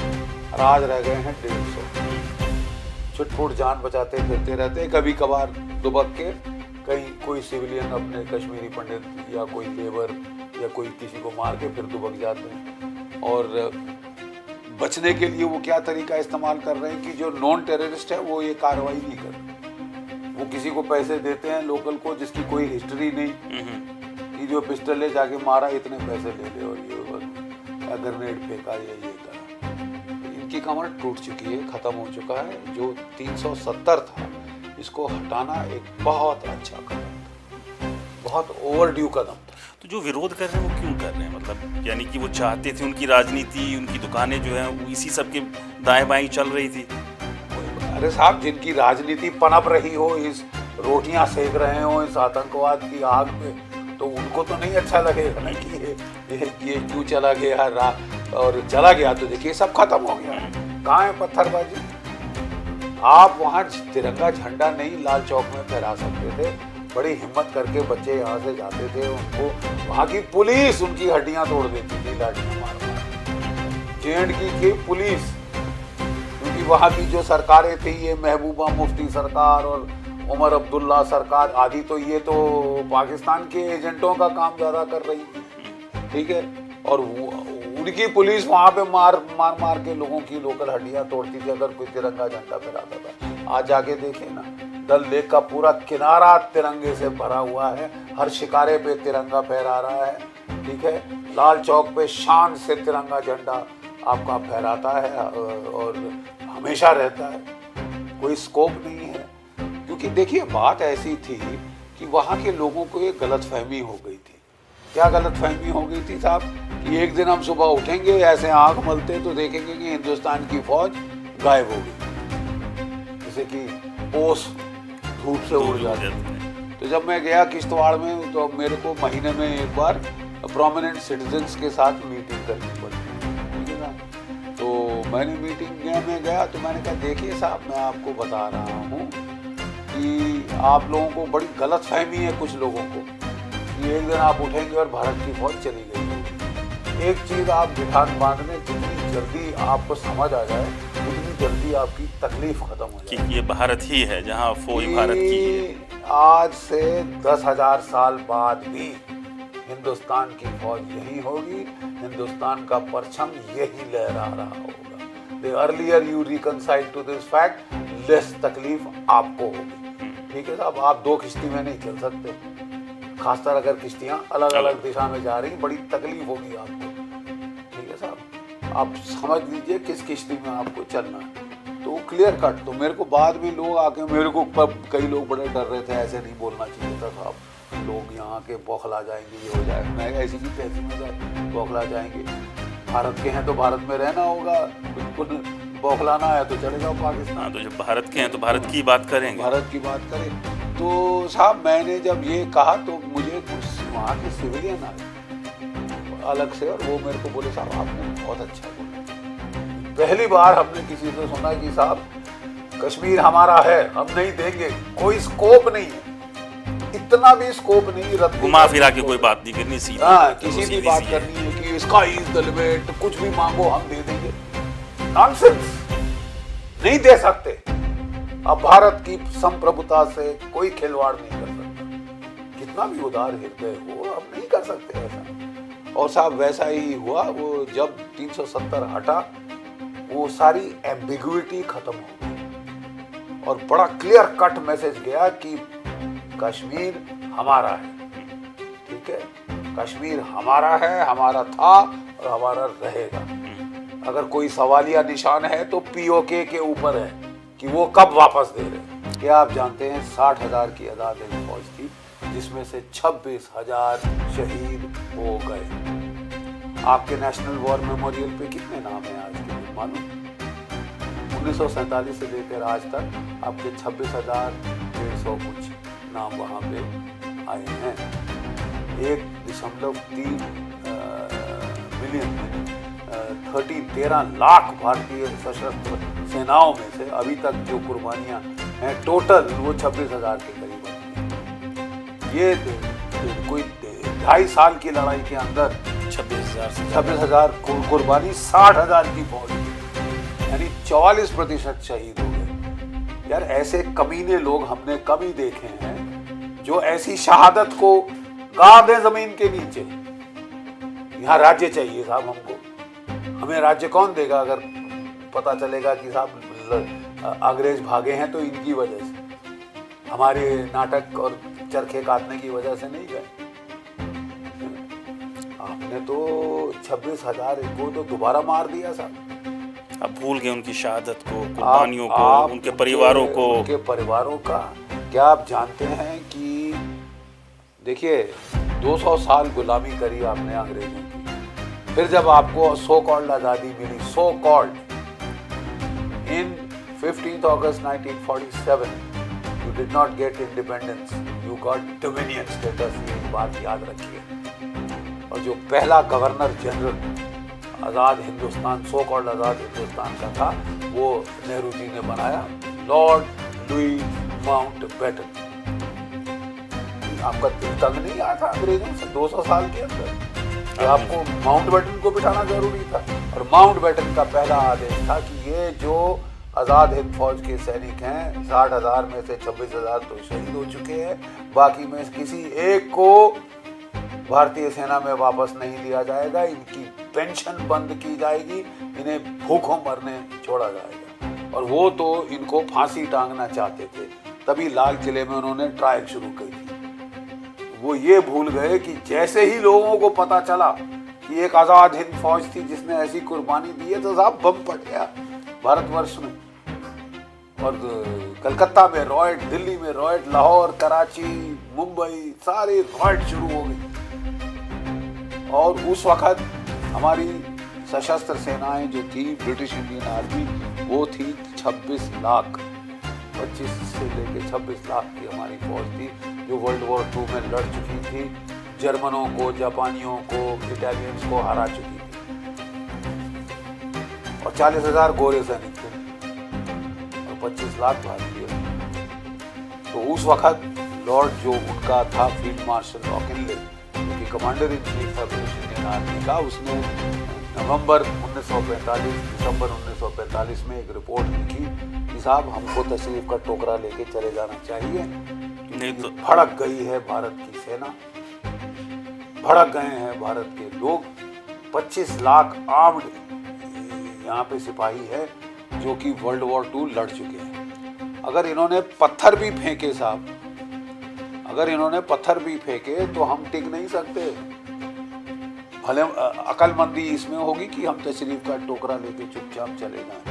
और आज रह गए हैं 150। छुटपुट जान बचाते फिरते रहते, कभी कभार दुबक के कहीं कोई सिविलियन अपने कश्मीरी पंडित या कोई लेबर या कोई किसी को मार के फिर दुबक जाते हैं। और बचने के लिए वो क्या तरीका इस्तेमाल कर रहे हैं कि जो नॉन टेररिस्ट है वो ये कार्रवाई नहीं कर रहे, वो किसी को पैसे देते हैं लोकल को जिसकी कोई हिस्ट्री नहीं, कि जो पिस्टल ले जाके मारा इतने पैसे ले ले और ये ग्रेनेड फेंका या ये करा। इनकी कमर टूट चुकी है, खत्म हो चुका है। जो 370 था, इसको हटाना एक बहुत अच्छा कदम था, बहुत ओवरड्यू कदम था। तो जो विरोध कर रहे हैं वो क्यों कर रहे हैं? मतलब यानी कि वो चाहते थे, उनकी राजनीति, उनकी दुकानें जो हैं वो इसी सब के दाएं बाएं चल रही थी। अरे साहब, जिनकी राजनीति पनप रही हो, इस रोटियां सेक रहे हो इस आतंकवाद की आग पे, तो उनको तो नहीं अच्छा लगेगा ना कि ये क्यों चला गया, और चला गया तो देखिए सब खत्म हो गया। कहाँ है पत्थरबाजी? आप वहाँ तिरंगा झंडा नहीं लाल चौक में फहरा सकते थे, बड़ी हिम्मत करके बच्चे यहाँ से जाते थे, उनको वहाँ की पुलिस उनकी हड्डियाँ तोड़ देती थी लाठियाँ मार मार। जे&के की पुलिस, क्योंकि वहाँ की जो सरकारें थी, ये महबूबा मुफ्ती सरकार और उमर अब्दुल्ला सरकार आदि, तो ये तो पाकिस्तान के एजेंटों का काम ज़्यादा कर रही थी, ठीक है। और उनकी पुलिस वहाँ पे मार के लोगों की लोकल हड्डियाँ तोड़ती थी अगर कोई तिरंगा झंडा फहराता था। आज जाके देखें ना, डल लेक का पूरा किनारा तिरंगे से भरा हुआ है, हर शिकारे पे तिरंगा फहरा रहा है, ठीक है। लाल चौक पे शान से तिरंगा झंडा आपका फहराता है और हमेशा रहता है, कोई स्कोप नहीं है। क्योंकि देखिए बात ऐसी थी कि वहाँ के लोगों को एक गलतफहमी हो गई थी। क्या गलतफहमी हो गई थी साहब कि एक दिन हम सुबह उठेंगे, ऐसे आंख मलते तो देखेंगे कि हिंदुस्तान की फौज गायब हो गई, जैसे कि ओस धूप से उड़ जाती है। तो जब मैं गया किश्तवाड़ में तो मेरे को महीने में एक बार प्रोमिनेंट सिटीजन्स के साथ मीटिंग करनी पड़ी, ठीक है ना। तो मैंने मीटिंग में गया तो मैंने कहा देखिए साहब, मैं आपको बता रहा हूँ कि आप लोगों को बड़ी गलतफहमी है कुछ लोगों को कि एक दिन आप उठेंगे और भारत की फौज चली गई होगी। एक चीज़ आप धिठान बांध लें, जितनी जल्दी आपको समझ आ जाए उतनी जल्दी आपकी तकलीफ खत्म हो जाए कि ये भारत ही है जहाँ फौज भारत की है। आज से 10,000 साल बाद भी हिंदुस्तान की फौज यही होगी, हिंदुस्तान का परचम यही लहरा रहा होगा। The earlier you reconcile to this fact, less तकलीफ आपको होगी, ठीक है साहब। आप दो किश्ती में नहीं चल सकते, खासकर अगर किश्तियां अलग अलग दिशा में जा रही, बड़ी तकलीफ होगी आपको, ठीक है साहब। आप समझ लीजिए किस किश्ती में आपको चलना है, तो क्लियर कट। तो मेरे को बाद में लोग आके मेरे को कई लोग बड़े डर रहे थे, ऐसे नहीं बोलना चाहिए था साहब, लोग यहाँ के बौखला जाएंगे, ये हो जाएगा। मैं ऐसी भी तैसी में जाए बौखला जाएंगे, भारत के हैं तो भारत में रहना होगा, बिल्कुल बौखलाना है तो चले जाओ पाकिस्तान। हाँ, तो जब भारत के हैं तो भारत की बात करेंगे, भारत की बात करें। तो साहब मैंने जब ये कहा तो मुझे कुछ वहाँ के सिविलियन आए अलग से और वो मेरे को बोले साहब आपने बहुत अच्छा बोला। पहली बार हमने किसी से सुना कि साहब कश्मीर हमारा है, हम नहीं देंगे, कोई स्कोप नहीं है, इतना भी स्कोप नहीं, घुमा फिरा के कोई बात नहीं करनी, सीधी हाँ किसी भी बात करनी है कि स्काई इज द लिमिट, कुछ भी मांगो हम दे देंगे। नॉनसेंस, नहीं दे सकते। अब भारत की संप्रभुता से कोई खिलवाड़ नहीं कर सकता, कितना भी उदार हृदय हो, अब नहीं कर सकते ऐसा। और साहब वैसा ही हुआ, वो जब 370 हटा वो सारी एम्बिग्विटी खत्म हो गई और बड़ा क्लियर कट मैसेज गया कि कश्मीर हमारा है, ठीक है, कश्मीर हमारा है, हमारा था और हमारा रहेगा। अगर कोई सवालिया निशान है तो पीओके के ऊपर है कि वो कब वापस दे रहे। क्या आप जानते हैं 60,000 की आज़ाद हिंद फौज थी, जिसमें से 26,000 शहीद हो गए। आपके नेशनल वॉर मेमोरियल पे कितने नाम हैं आज के दिन मालूम? 1947 से लेकर आज तक आपके 26,150 कुछ नाम वहाँ पे आए हैं। 1.3 मिलियन 13 लाख भारतीय सशस्त्र सेनाओं में से अभी तक जो कुर्बानियां हैं टोटल वो 26,000 के करीब हैं। ये कोई 2.5 साल की लड़ाई के अंदर 26,000 कुर्बानी, 60,000 की फौज, यानी 44% शहीद हो गए। यार ऐसे कमीने लोग हमने कम ही देखे हैं जो ऐसी शहादत को गा दें जमीन के नीचे। यहाँ राज्य चाहिए साहब हमको, हमें राज्य कौन देगा अगर पता चलेगा कि साहब अंग्रेज भागे हैं तो इनकी वजह से, हमारे नाटक और चरखे काटने की वजह से नहीं गए। आपने तो 26,000 को तो दोबारा मार दिया साहब। अब भूल गए उनकी शहादत को, कुर्बानियों को, उनके परिवारों को, उनके परिवारों का। क्या आप जानते हैं कि देखिए 200 साल गुलामी करी आपने अंग्रेजों की, फिर जब आपको सो कॉल्ड आज़ादी मिली, so called in 15 August 1947 you did not get independence, you got dominion status, ये बात याद रखिए। और जो पहला गवर्नर जनरल आज़ाद हिंदुस्तान, सो कॉल्ड आज़ाद हिंदुस्तान का था, वो नेहरू जी ने बनाया, लॉर्ड लुई माउंटबेटन। आपका दिल तंग नहीं आया था अंग्रेजों से 200 साल के अंदर कि आपको माउंटबेटन को बिठाना जरूरी था? और माउंटबेटन का पहला आदेश था कि ये जो आज़ाद हिंद फौज के सैनिक हैं, 60,000 में से 26,000 तो शहीद हो चुके हैं, बाकी में किसी एक को भारतीय सेना में वापस नहीं लिया जाएगा, इनकी पेंशन बंद की जाएगी, इन्हें भूखों मरने छोड़ा जाएगा। और वो तो इनको फांसी टांगना चाहते थे। तभी लाल किले में उन्होंने ट्रायल शुरू की थी। वो ये भूल गए कि जैसे ही लोगों को पता चला कि एक आजाद हिंद फौज थी जिसने ऐसी कुर्बानी दी है, तो साहब बम फट गया भारतवर्ष में। और कलकत्ता में रॉयट, दिल्ली में रॉयट, लाहौर, कराची, मुंबई, सारे रॉयट शुरू हो गई। और उस वक्त हमारी सशस्त्र सेनाएं जो थी, ब्रिटिश इंडियन आर्मी, वो थी 26 लाख, 25 से लेके 26 लाख की हमारी फौज थी, जो वर्ल्ड वॉर 2 में लड़ चुकी थी, जर्मनों को, जापानियों को, इटालियंस को हरा चुकी थी। और 40,000 गोरे सैनिक थे और 25 लाख भारतीय। तो उस वक्त लॉर्ड जो उनका था, फील्ड मार्शल रॉकिनले, जो कि कमांडर इन चीफ था ब्रिटिश इंडियन आर्मी का, उसने नवंबर 1945, दिसंबर 1945 में एक रिपोर्ट लिखी कि साहब हमको तशरीफ का टोकरा लेके चले जाना चाहिए, नहीं तो भड़क गई है भारत की सेना, भड़क गए हैं भारत के लोग। 25 लाख आर्म्ड यहाँ पे सिपाही है जो कि वर्ल्ड वॉर 2 लड़ चुके हैं। अगर इन्होंने पत्थर भी फेंके साहब, अगर इन्होंने पत्थर भी फेंके तो हम टिक नहीं सकते। भले अकलमंदी इसमें होगी कि हम तशरीफ का टोकरा लेके चुपचाप चले जाएं,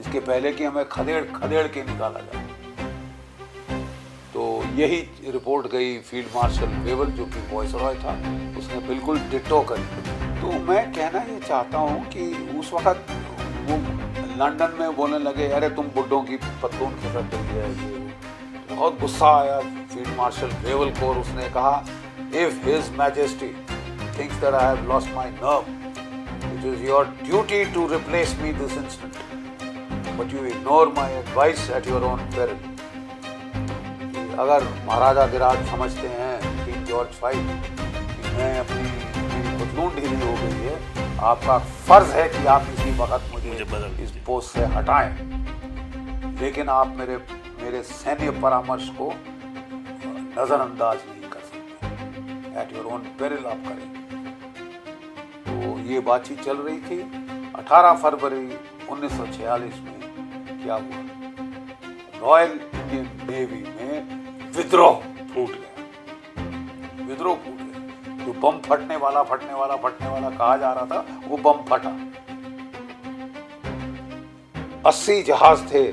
इसके पहले कि हमें खदेड़ खदेड़ के निकाला जाए। तो यही रिपोर्ट गई फील्ड मार्शल वेवल, जो कि वायसरॉय था, उसने बिल्कुल डिटो करी। तो मैं कहना ये चाहता हूँ कि उस वक्त वो लंदन में बोलने लगे, अरे तुम बुड्ढों की पत्तून खिसक गई है, ये बहुत गुस्सा आया फील्ड मार्शल वेवल को, और उसने कहा, if his majesty thinks that I have lost my nerve, it is your duty to replace me this instant, but you ignore my advice at your own peril. अगर महाराजा विराट समझते हैं king George 5 कि मैं मेरी पतलून ढीली हो गई है, आपका फर्ज है कि आप इसी वक्त मुझे इस पोस्ट से हटाएं, लेकिन आप मेरे सैन्य परामर्श को नजरअंदाज नहीं कर सकते, एट योर ओन पेरिल आप करेंगे। तो ये बातचीत चल रही थी। 18 फरवरी 1946 में क्या हुआ, रॉयल इंडियन नेवी में विद्रोह फूट गया, विद्रोह फूट गया। जो बम फटने वाला कहा जा रहा था, वो बम फटा। 80 जहाज थे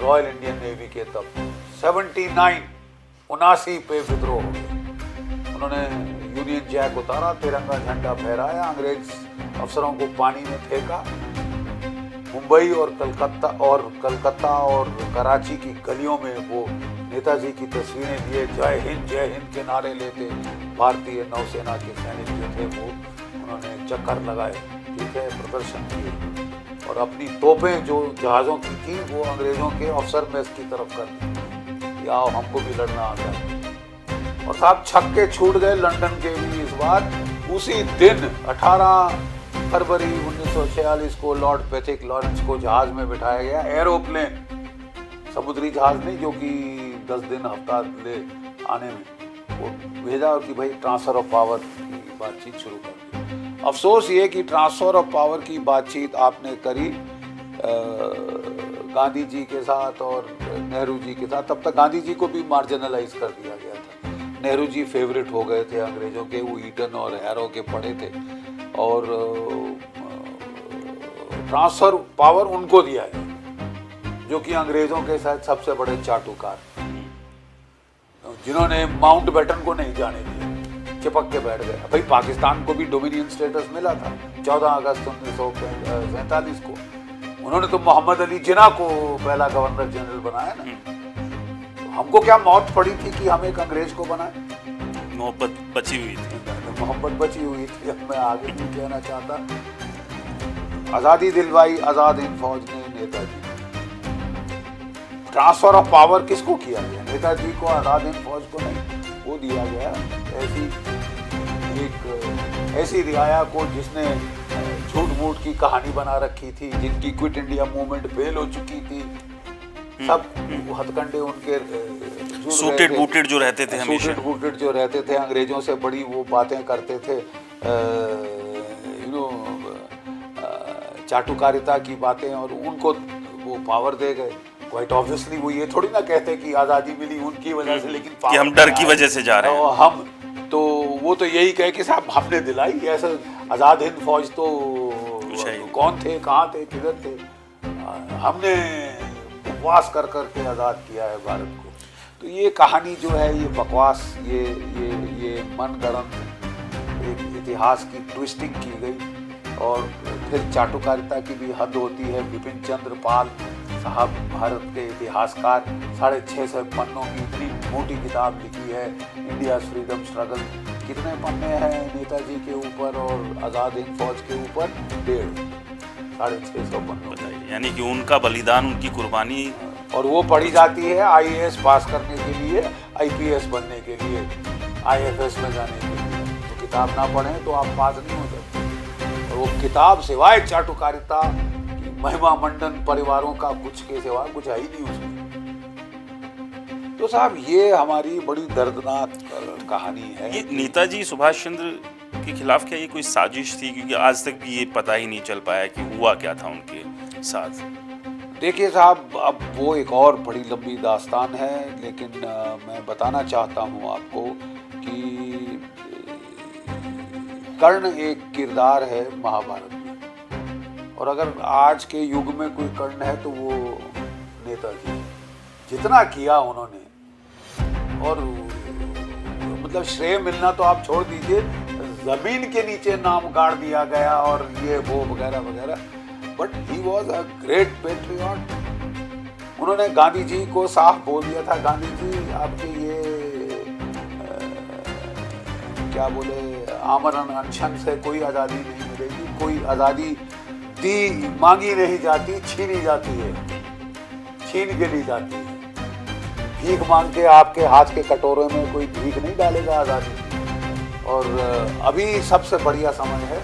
रॉयल इंडियन नेवी के तब, 79 पे विद्रोह हो गया। उन्होंने यूनियन जैक उतारा, तिरंगा झंडा फहराया, अंग्रेज अफसरों को पानी में फेंका। मुंबई और कलकत्ता और कराची की गलियों में वो नेताजी की तस्वीरें लिए जय हिंद के नारे लेते भारतीय नौसेना के सैनिक जो थे, वो उन्होंने चक्कर लगाए, ठीक है, प्रदर्शन किए, और अपनी तोपें जो जहाज़ों की थी वो अंग्रेजों के अफसर मेस की तरफ कर दी, आओ हमको भी लड़ना आता है। और साहब छक्के छूट गए लंदन के भी इस बार। उसी दिन 18 फरवरी 1946 को लॉर्ड पैथिक लॉरेंस को जहाज में बिठाया गया, एरोप्लेन, समुद्री जहाज नहीं जो कि 10 दिन हफ्ता ले आने में, वो भेजा कि भाई ट्रांसफर ऑफ पावर की बातचीत शुरू कर दी। अफसोस ये कि ट्रांसफर ऑफ पावर की बातचीत आपने करी गांधी जी के साथ और नेहरू जी के साथ। तब तक गांधी जी को भी मार्जिनलाइज कर दिया गया था, नेहरू जी फेवरेट हो गए थे अंग्रेजों के, वो ईटन और हैरो के पढ़े थे, और ट्रांसफर पावर उनको दिया है जो कि अंग्रेजों के साथ सबसे बड़े चाटुकार, जिन्होंने माउंट बैटन को नहीं जाने दिया, चिपक के बैठ गए। भाई पाकिस्तान को भी डोमिनियन स्टेटस मिला था 14 अगस्त 1947 को। उन्होंने तो मोहम्मद अली जिन्ना को पहला गवर्नर जनरल बनाया ना। तो हमको क्या मौत पड़ी थी कि हम एक अंग्रेज को बनाए? मोहब्बत बची हुई थी, मोहब्बत बची हुई थी। अब मैं आगे नहीं कहना चाहता। आज़ादी दिलवाई आज़ाद हिंद फौज ने नेताजी। ट्रांसफर ऑफ पावर किसको किया गया? नेताजी को, आज़ाद हिंद फौज को नहीं। वो दिया गया ऐसी रियाया को जिसने झूठ मूठ की कहानी बना रखी थी, जिनकी क्विट इंडिया मूवमेंट फेल हो चुकी थी। सब हथकंडे उनके सूटेड बूटेड जो रहते थे, हमेशा सूटेड बूटेड जो रहते थे, अंग्रेजों से बड़ी वो बातें करते थे, चाटुकारिता की बातें, और उनको वो पावर दे गए। क्वाइट ऑब्वियसली वो ये थोड़ी ना कहते कि आज़ादी मिली उनकी वजह से, लेकिन कि हम डर की वजह से जा रहे हैं। और हम तो वो तो यही कहे कि साहब हमने दिलाई, ऐसा आज़ाद हिंद फौज तो कौन थे, कहाँ थे, किधर थे, हमने उपवास कर करके आज़ाद किया है भारत को। तो ये कहानी जो है ये बकवास, ये मनगढ़ंत एक इतिहास की ट्विस्टिंग की गई। और फिर चाटुकारिता की भी हद होती है। बिपिन चंद्र पाल साहब भारत के इतिहासकार 650 पन्नों की इतनी मोटी किताब लिखी है, इंडिया फ्रीडम स्ट्रगल। कितने पन्ने हैं नेताजी के ऊपर और आज़ाद हिंद फौज के ऊपर? 650 पन्नों। यानी कि उनका बलिदान, उनकी कुर्बानी, और वो पढ़ी जाती है IAS पास करने के लिए, IPS बनने के लिए, IFS में जाने के लिए। तो किताब ना पढ़ें तो आप पास नहीं हो सकते। और वो किताब सिवाय चाटुकारिता की महिमा मंडन परिवारों का कुछ के सिवाय कुछ है ही नहीं उसमें। तो साहब ये हमारी बड़ी दर्दनाक कहानी है। ये नेताजी सुभाष चंद्र के खिलाफ क्या ये कोई साजिश थी? क्योंकि आज तक भी ये पता ही नहीं चल पाया कि हुआ क्या था उनके साथ। देखिए साहब, अब वो एक और बड़ी लंबी दास्तान है, लेकिन मैं बताना चाहता हूँ आपको कि कर्ण एक किरदार है महाभारत में, और अगर आज के युग में कोई कर्ण है तो वो नेताजी। जितना किया उन्होंने, और मतलब श्रेय मिलना तो आप छोड़ दीजिए, जमीन के नीचे नाम गाड़ दिया गया और ये वो वगैरह वगैरह, but he was a great patriot. उन्होंने गांधी जी को साफ बोल दिया था, गांधी जी आपके ये क्या बोले, आमरण अनशन से कोई आज़ादी नहीं मिलेगी, कोई आज़ादी दी मांगी नहीं जाती, छीनी जाती है, छीन के ली जाती है। भीख मांग के आपके हाथ के कटोरे में कोई भीख नहीं डालेगा आज़ादी। और अभी सबसे बढ़िया समय है,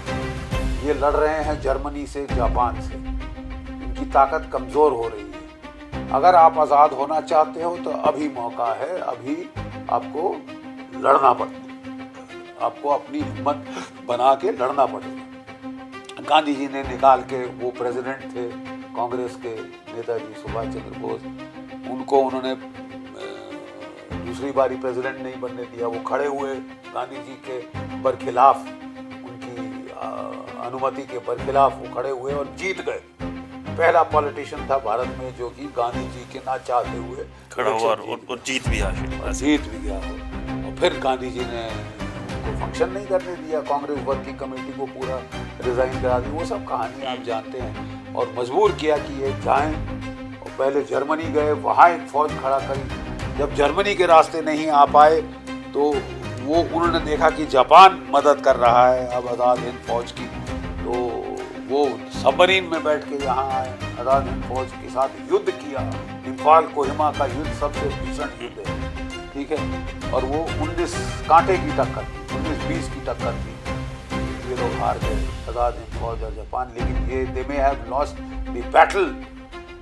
ये लड़ रहे हैं जर्मनी से, जापान से। इनकी ताकत कमज़ोर हो रही है। अगर आप आज़ाद होना चाहते हो तो अभी मौका है, अभी आपको लड़ना पड़ेगा, आपको अपनी हिम्मत बना के लड़ना पड़ेगा। गांधी जी ने निकाल के, वो प्रेसिडेंट थे कांग्रेस के, नेताजी सुभाष चंद्र बोस, उनको उन्होंने दूसरी बारी प्रेसिडेंट नहीं बनने दिया। वो खड़े हुए गांधी जी के बरखिलाफ, उनकी अनुमति के बरखिलाफ वो खड़े हुए और जीत गए। पहला पॉलिटिशियन था भारत में जो कि गांधी जी के ना चाहते हुए खड़ा हुआ और जीत भी हासिल, जीत भी गया हो। और फिर गांधी जी ने उनको फंक्शन नहीं करने दिया, कांग्रेस वर्किंग कमेटी को पूरा रिजाइन करा दी। वो सब कहानी आप जानते हैं। और मजबूर किया कि ये जाएं, और पहले जर्मनी गए, वहाँ एक फौज खड़ा करी। जब जर्मनी के रास्ते नहीं आ पाए तो वो उन्होंने देखा कि जापान मदद कर रहा है अब आज़ाद हिंद फौज की, तो वो सबमरीन में बैठ के यहाँ आए, आज़ाद हिंद फौज के साथ युद्ध किया। इम्फाल कोहिमा का युद्ध सबसे भीषण युद्ध है, ठीक है। और वो 19 कांटे की टक्कर थी, 19-20 की टक्कर थी। ये लोग हार गए, आज़ाद हिंद फौज और जापान। लेकिन ये they may have lost the battle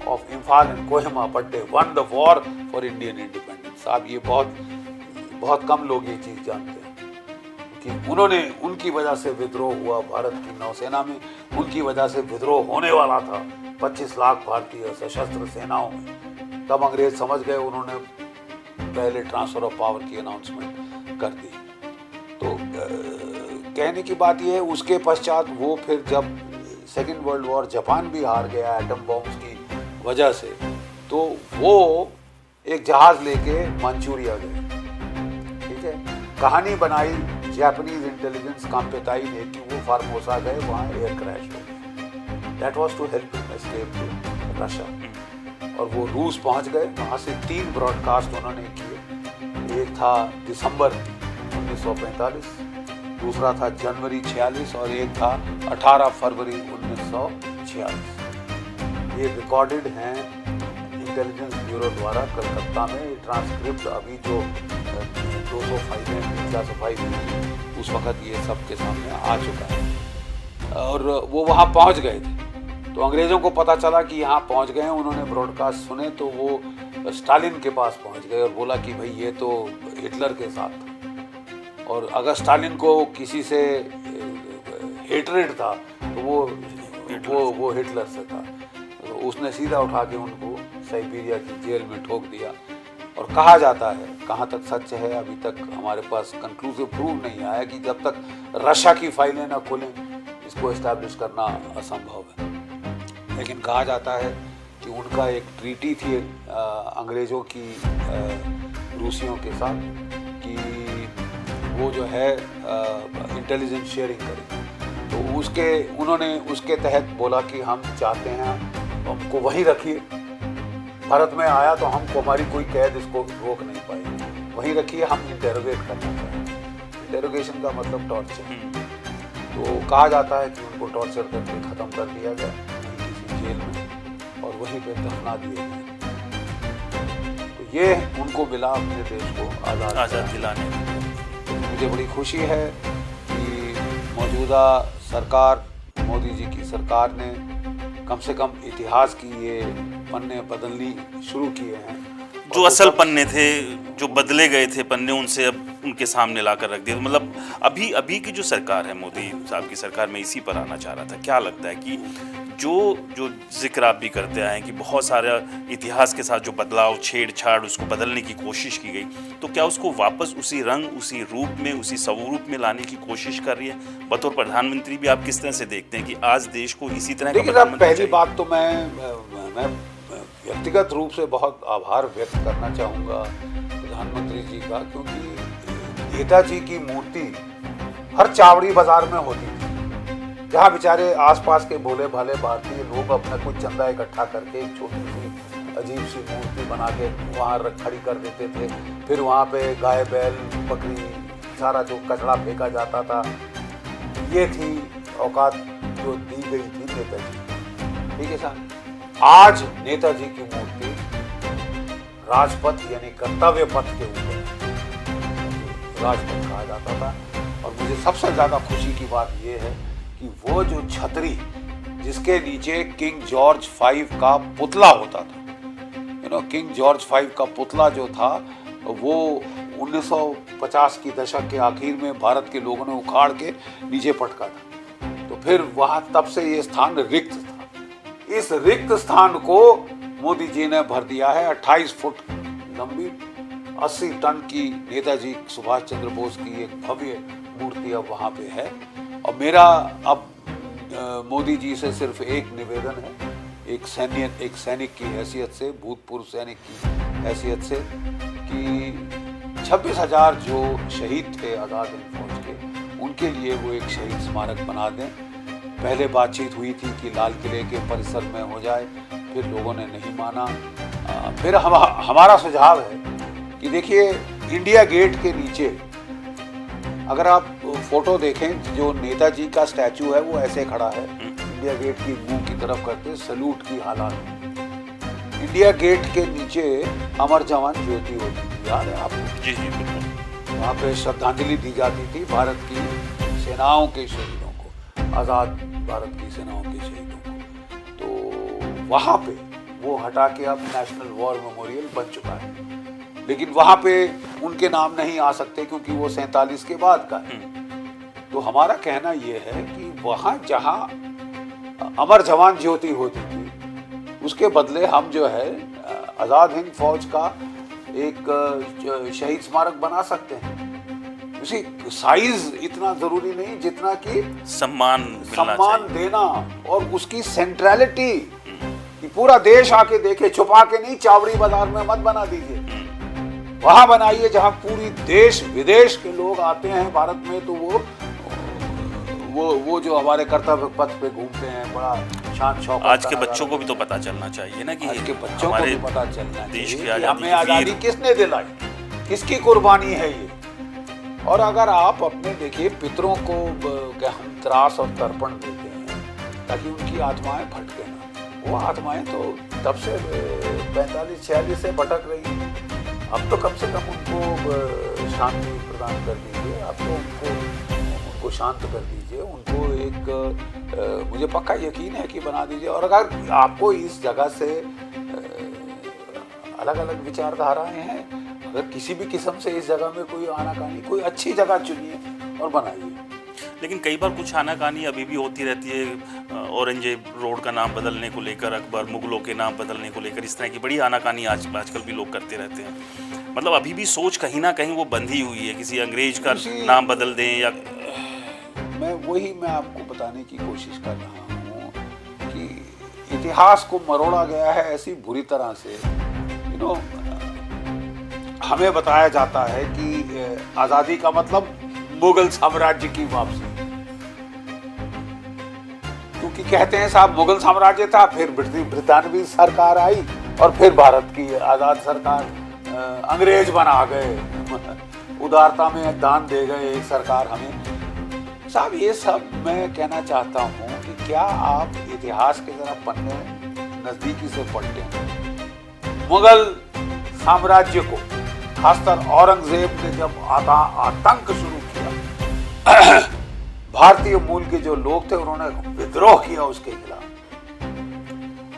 of Imphal and Kohima, but they won the war for Indian independence. साहब ये बहुत कम लोग ये चीज़ जानते हैं कि उन्होंने, उनकी वजह से विद्रोह हुआ भारत की नौसेना में, उनकी वजह से विद्रोह होने वाला था 25 लाख भारतीय सशस्त्र सेनाओं में। तब अंग्रेज समझ गए, उन्होंने पहले ट्रांसफर ऑफ पावर की अनाउंसमेंट कर दी। तो कहने की बात यह है, उसके पश्चात वो फिर जब सेकेंड वर्ल्ड वॉर, जापान भी हार गया एटम बॉम्ब्स की वजह से, तो वो एक जहाज लेके मंचूरिया गए, ठीक है। कहानी बनाई जापानीज इंटेलिजेंस काम्पेताई ने कि वो फार्मोसा गए, वहाँ एयर क्रैश हो गया। That was to help him escape to Russia. और वो रूस पहुँच गए, वहाँ से 3 ब्रॉडकास्ट उन्होंने किए। एक था दिसंबर 1945, दूसरा था जनवरी 46 और एक था 18 फरवरी 1946। ये रिकॉर्डेड हैं इंटेलिजेंस ब्यूरो द्वारा कलकत्ता में। ट्रांसक्रिप्ट अभी जो 200 फाइलें, 400 फाइलें, उस वक़्त ये सब के सामने आ चुका है। और वो वहाँ पहुँच गए थे, तो अंग्रेज़ों को पता चला कि यहाँ पहुँच गए हैं। उन्होंने ब्रॉडकास्ट सुने तो वो स्टालिन के पास पहुँच गए और बोला कि भाई ये तो हिटलर के साथ था, और अगर स्टालिन को किसी से हेटरेड था तो वो हिटलर से था। तो उसने सीधा उठा के उनको साइबेरिया की जेल में ठोक दिया। और कहा जाता है, कहाँ तक सच है अभी तक हमारे पास कंक्लूसिव प्रूफ नहीं आया, कि जब तक रशिया की फाइलें ना खुलें इसको एस्टैब्लिश करना असंभव है। लेकिन कहा जाता है कि उनका एक ट्रीटी थी अंग्रेज़ों की रूसियों के साथ, कि वो जो है इंटेलिजेंस शेयरिंग करें। तो उन्होंने उसके तहत बोला कि हम चाहते हैं हमको वहीं रखिए, भारत में आया तो हमको हमारी कोई कैद इसको रोक नहीं पाएगी, वहीं रखिए, हम इंटेरोगेट करना चाहते हैं। इंटेरोगेशन का मतलब टॉर्चर। तो कहा जाता है कि उनको टॉर्चर करके ख़त्म कर दिया गया किसी जेल में और वहीं पे दफना दिए गए। तो ये उनको मिला अपने देश को आज़ाद दिलाने। मुझे बड़ी खुशी है कि मौजूदा सरकार, मोदी जी की सरकार ने कम से कम इतिहास की ये पन्ने बदलनी शुरू किए हैं। जो असल पन्ने थे, जो बदले गए थे पन्ने, उनसे अब उनके सामने लाकर रख दिया। तो मतलब अभी की जो सरकार है, मोदी साहब की सरकार, में इसी पर आना चाह रहा था। क्या लगता है कि जो जिक्र आप भी करते आए हैं कि बहुत सारा इतिहास के साथ जो बदलाव, छेड़छाड़, उसको बदलने की कोशिश की गई, तो क्या उसको वापस उसी रंग, उसी रूप में, उसी स्वरूप में लाने की कोशिश कर रही है? बतौर प्रधानमंत्री भी आप किस तरह से देखते हैं कि आज देश को इसी तरह का देखिए, पहली बात तो मैं व्यक्तिगत रूप से बहुत आभार व्यक्त करना चाहूँगा प्रधानमंत्री जी का, क्योंकि नेताजी की मूर्ति हर चावड़ी बाजार में होती थी, जहाँ बेचारे आसपास के भोले भाले भारतीय लोग अपना कुछ चंदा इकट्ठा करके एक छोटी सी अजीब सी मूर्ति बना के वहाँ खड़ी कर देते थे। फिर वहाँ पे गाय, बैल, बकरी, सारा जो कचरा फेंका जाता था। ये थी औकात जो दी गई थी नेताजी। ठीक है सर। आज नेताजी की मूर्ति राजपथ यानी कर्तव्य पथ के ऊपर राजपथ कहा जाता था। और मुझे सबसे ज़्यादा खुशी की बात यह है कि वो जो छतरी जिसके नीचे किंग जॉर्ज V का पुतला होता था, किंग जॉर्ज V का पुतला जो था, वो 1950 की दशक के आखिर में भारत के लोगों ने उखाड़ के नीचे पटका था। तो फिर वहाँ तब से ये स्थान रिक्त था। इस रिक्त स्थान को मोदी जी ने भर दिया है। 28 फुट लंबी, 80 टन की नेताजी सुभाष चंद्र बोस की एक भव्य मूर्ति अब वहाँ पे है। और मेरा अब मोदी जी से सिर्फ एक निवेदन है, एक सैनिक की हैसियत से, भूतपूर्व सैनिक की हैसियत से, कि 26,000 जो शहीद थे आज़ाद हिंद फौज के, उनके लिए वो एक शहीद स्मारक बना दें। पहले बातचीत हुई थी कि लाल किले के परिसर में हो जाए, फिर लोगों ने नहीं माना। फिर हमारा सुझाव है कि देखिए, इंडिया गेट के नीचे अगर आप फोटो देखें, जो नेताजी का स्टैचू है वो ऐसे खड़ा है, इंडिया गेट की मुंह की तरफ करके सैल्यूट की हालत में। इंडिया गेट के नीचे अमर जवान ज्योति होती थी, याद है आपको? जी बिल्कुल। वहाँ पे श्रद्धांजलि दी जाती थी भारत की सेनाओं के शहीदों को, आज़ाद भारत की सेनाओं के शहीदों को। तो वहाँ पे वो हटा के अब नेशनल वॉर मेमोरियल बन चुका है। लेकिन वहाँ पे उनके नाम नहीं आ सकते क्योंकि वो 47 के बाद का है। तो हमारा कहना ये है कि वहाँ जहाँ अमर जवान ज्योति होती थी, उसके बदले हम जो है आज़ाद हिंद फौज का एक शहीद स्मारक बना सकते हैं। उसी साइज इतना जरूरी नहीं जितना कि सम्मान देना, और उसकी सेंट्रलिटी कि पूरा देश आके देखे, छुपा के नहीं, चावड़ी बाजार में मत बना दीजिए, वहां बनाइए जहां पूरी देश विदेश के लोग आते हैं भारत में। तो वो जो हमारे कर्तव्य पथ पे घूमते हैं, बड़ा शान शौकत। आज के बच्चों को भी तो पता चलना चाहिए ना, कि आज के बच्चों को भी पता चलना देश चाहिए की कि हमें आज़ादी किसने दिलाई, किसकी कुर्बानी है ये। और अगर आप अपने देखिए पितरों को हम त्रास और तर्पण देते हैं ताकि उनकी आत्माएं भटके ना, वो आत्माएं तो तब से 45-46 से भटक रही हैं। अब तो कम से कम उनको शांति प्रदान कर दीजिए, अब तो उनको शांत कर दीजिए, उनको एक मुझे पक्का यकीन है कि बना दीजिए। और अगर आपको इस जगह से अलग अलग विचारधाराएं हैं, अगर किसी भी किस्म से इस जगह में कोई आनाकानी, कोई अच्छी जगह चुनिए और बनाइए। लेकिन कई बार कुछ आनाकानी अभी भी होती रहती है। औरंगजेब रोड का नाम बदलने को लेकर, अकबर, मुगलों के नाम बदलने को लेकर, इस तरह की बड़ी आनाकानी आजकल भी लोग करते रहते हैं। मतलब अभी भी सोच कहीं ना कहीं वो बंधी हुई है, किसी अंग्रेज का नाम बदल दें या मैं आपको बताने की कोशिश कर रहा हूँ कि इतिहास को मरोड़ा गया है ऐसी बुरी तरह से। हमें बताया जाता है कि आजादी का मतलब मुगल साम्राज्य की वापसी, क्योंकि कहते हैं साहब मुगल साम्राज्य था, फिर ब्रितानवी सरकार आई और फिर भारत की आजाद सरकार, अंग्रेज बना गए, उदारता में दान दे गए एक सरकार हमें। साहब ये सब मैं कहना चाहता हूँ कि क्या आप इतिहास के जरा पन्ने नजदीकी से पढ़ते। मुगल साम्राज्य को खासकर औरंगजेब ने जब आतंक शुरू किया, भारतीय मूल के जो लोग थे उन्होंने विद्रोह किया उसके खिलाफ।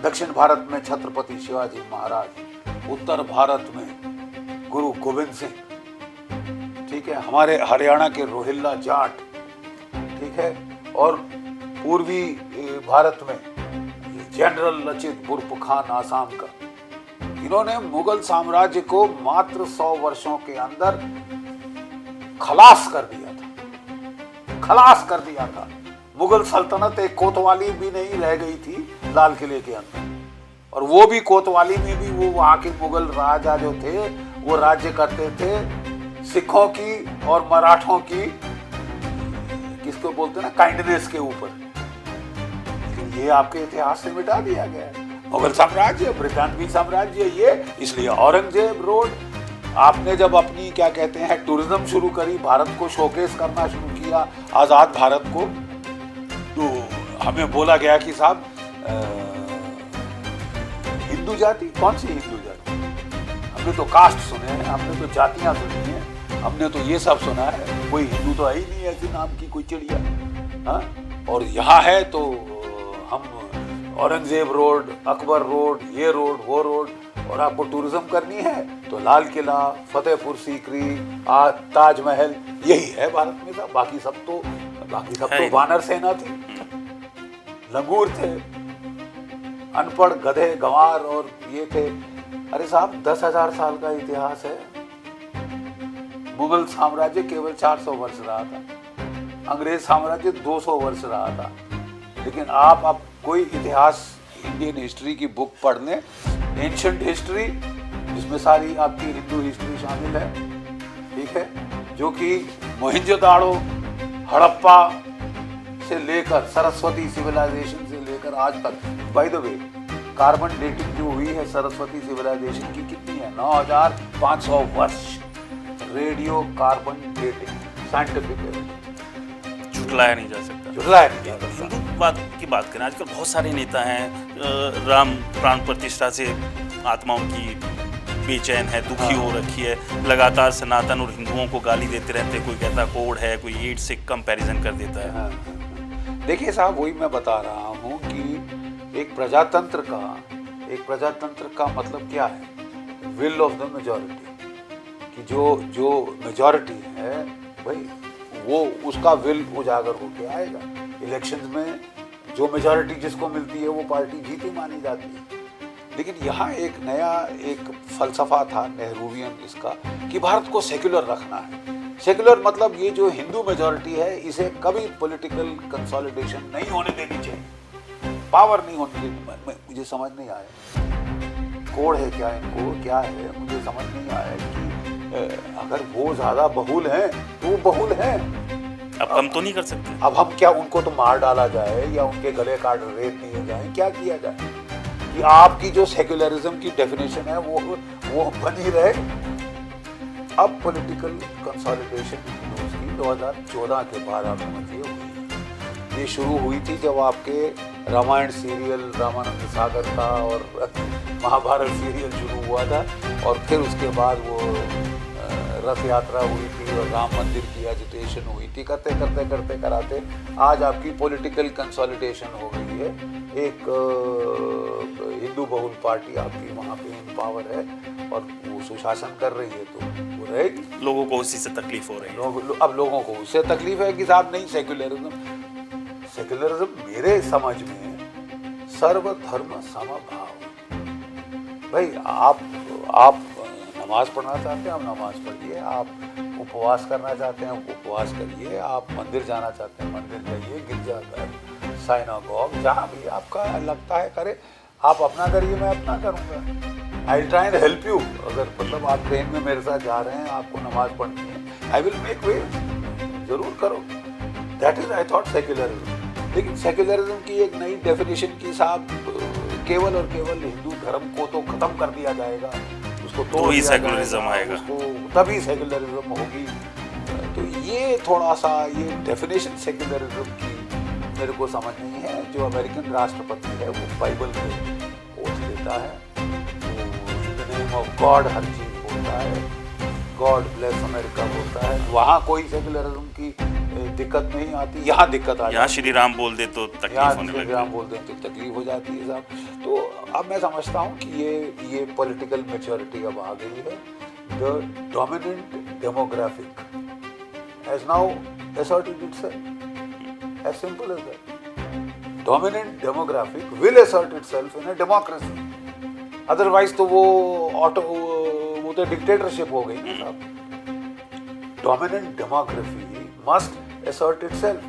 दक्षिण भारत में छत्रपति शिवाजी महाराज, उत्तर भारत में गुरु गोविंद सिंह, ठीक है, हमारे हरियाणा के रोहिल्ला जाट, ठीक है, और पूर्वी भारत में जनरल लचित बुरपुखान आसाम का। इन्होंने मुगल साम्राज्य को मात्र 100 वर्षों के अंदर खलास कर दिया था। मुगल सल्तनत एक कोतवाली भी नहीं रह गई थी लाल किले के अंदर, और वो भी कोतवाली में भी वो वहां के मुगल राजा जो थे वो राज्य करते थे सिखों की और मराठों की, किसको बोलते हैं ना, काइंडनेस के ऊपर। ये आपके इतिहास से मिटा दिया गया है। मुगल साम्राज्य, ब्रितानवी साम्राज्य, ये इसलिए औरंगजेब रोड। आपने जब अपनी क्या कहते हैं टूरिज्म शुरू करी, भारत को शोकेस करना शुरू किया, आजाद भारत को, तो हमें बोला गया कि साहब हिंदू जाति, कौन सी हिंदू जाति? हमने तो कास्ट सुने हैं, हमने तो जातियां सुनी हैं, हमने तो ये सब सुना है, कोई हिंदू तो है ही नहीं ऐसी नाम की कोई चिड़िया। हाँ, और यहाँ है तो हम औरंगजेब रोड, अकबर रोड, ये रोड, वो रोड, और आपको टूरिज्म करनी है तो लाल किला, फतेहपुर सीकरी, ताजमहल, यही है भारत में साहब। बाकी सब तो वानर सेना थी, लंगूर थे, अनपढ़ गधे गंवार और ये थे। अरे साहब 10,000 साल का इतिहास है। मुगल साम्राज्य केवल 400 वर्ष रहा था, अंग्रेज साम्राज्य 200 वर्ष रहा था। लेकिन आप अब कोई इतिहास, इंडियन हिस्ट्री की बुक पढ़ लें, एंशिएंट हिस्ट्री, जिसमें सारी आपकी हिंदू हिस्ट्री शामिल है, ठीक है, जो कि मोहनजोदाड़ो, हड़प्पा से लेकर सरस्वती सिविलाइजेशन से लेकर आज तक। By the way, carbon dating जो हुई है सरस्वती सिविलाइजेशन की कितनी है? 9,500 वर्ष। रेडियो कार्बन डेटिंग, साइंटिफिक, झुटलाया नहीं जा सकता। हिंदू की बात करें, आजकल बहुत सारे नेता हैं, राम प्राण प्रतिष्ठा से आत्मा उनकी बेचैन है, दुखी हो रखी है, लगातार सनातन और हिंदुओं को गाली देते रहते हैं। कोई कहता कोड है, कोई ईट से कंपैरिजन कर देता है। देखिए साहब, वही मैं बता रहा हूँ कि एक प्रजातंत्र का मतलब क्या है? विल ऑफ द मेजॉरिटी, कि जो मेजॉरिटी है भाई वो उसका विल उजागर होके आएगा। इलेक्शंस में जो मेजॉरिटी जिसको मिलती है वो पार्टी जीती मानी जाती है। लेकिन यहाँ एक नया फलसफा था नेहरूवियन इसका, कि भारत को सेक्युलर रखना है। सेक्युलर मतलब ये जो हिंदू मेजॉरिटी है इसे कभी पॉलिटिकल कंसोलिडेशन नहीं होने देनी चाहिए, पावर नहीं होने देनी। मुझे समझ नहीं आया कोड है क्या, इनको क्या है, मुझे समझ नहीं आया कि अगर वो ज्यादा बहुल हैं तो वो बहुल हैं, अब हम तो नहीं कर सकते। अब हम क्या उनको तो मार डाला जाए या उनके गले काट रेत दिए जाए, क्या किया जाए कि आपकी जो सेक्युलरिज्म की डेफिनेशन है वो बनी रहे। अब पॉलिटिकल कंसोलिडेशन की 2014 के बाद आप समझिए ये शुरू हुई थी जब आपके रामायण सीरियल रामानंद सागर था और महाभारत सीरियल शुरू हुआ था, और फिर उसके बाद वो रथ यात्रा हुई थी और राम मंदिर की एजिटेशन हुई थी। करते करते कराते आज आपकी पॉलिटिकल कंसोलिडेशन हो गई है। एक हिंदू बहुल पार्टी आपकी वहाँ पे इन पावर है और वो सुशासन कर रही है, तो वो रहेगी। लोगों को उसी से तकलीफ हो रही है। अब लोगों को उससे तकलीफ है कि साहब नहीं, सेक्युलरिज्म मेरे समझ में सर्वधर्म समभाव। भाई आप नमाज पढ़ना चाहते हैं, आप नमाज पढ़िए, आप उपवास करना चाहते हैं, उपवास करिए, आप मंदिर जाना चाहते हैं, मंदिर जाइए, गिरजाघर, साइनागॉग, जहाँ भी आपका लगता है करे, आप अपना करिए, मैं अपना करूँगा। I try and help you. अगर मतलब आप ट्रेन में मेरे साथ जा रहे हैं, आपको नमाज पढ़नी है, आई विल मेक वे, जरूर करो। That is I thought secularism. लेकिन सेक्युलरिज्म की एक नई डेफिनेशन की साहब, केवल और केवल हिंदू धर्म को तो खत्म कर दिया जाएगा, उसको तो ही सेक्युलरिज्म आएगा, उसको तभी सेक्युलरिज्म होगी। तो ये थोड़ा सा ये डेफिनेशन सेक्युलरिज्म की मेरे को समझ नहीं है। जो अमेरिकन राष्ट्रपति है वो बाइबल में ओथ देता है, वो in the name of God हर चीज बोलता है, गॉड ब्लेस अमेरिका बोलता है। वहाँ कोई सेक्युलरिज्म की दिक्कत नहीं आती, यहाँ दिक्कत आ जाती है। यहाँ श्री राम बोल दे तो तकलीफ होने लगती है, श्री राम बोल दे तो तकलीफ हो जाती है साहब। तो अब मैं समझता हूँ कि ये पॉलिटिकल मैच्योरिटी अब आ गई है। The dominant demographic has now asserted itself, as simple as that. Dominant demographic will assert itself in a democracy. Otherwise तो वो तो डिक्टेटरशिप हो गई ना साहब। Dominant demography must assert itself.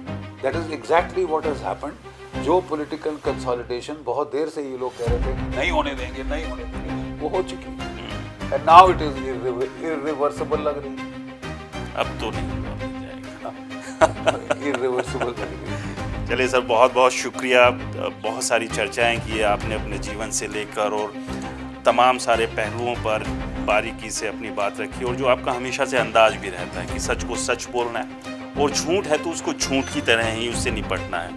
That is exactly what has happened. जो political consolidation बहुत देर से ये लोग कह रहे थे कि नहीं होने देंगे, नहीं होने देंगे, वो हो चुकी है। And now it is irreversible लग रही है। अब तो नहीं irreversible लग रही है। चलिए सर, बहुत बहुत शुक्रिया। बहुत सारी चर्चाएं की है आपने अपने जीवन से लेकर, और तमाम सारे पहलुओं पर बारीकी से अपनी बात रखी, और जो आपका हमेशा से अंदाज भी रहता है कि सच को सच बोलना है, और झूठ है तो उसको झूठ की तरह ही उससे निपटना है,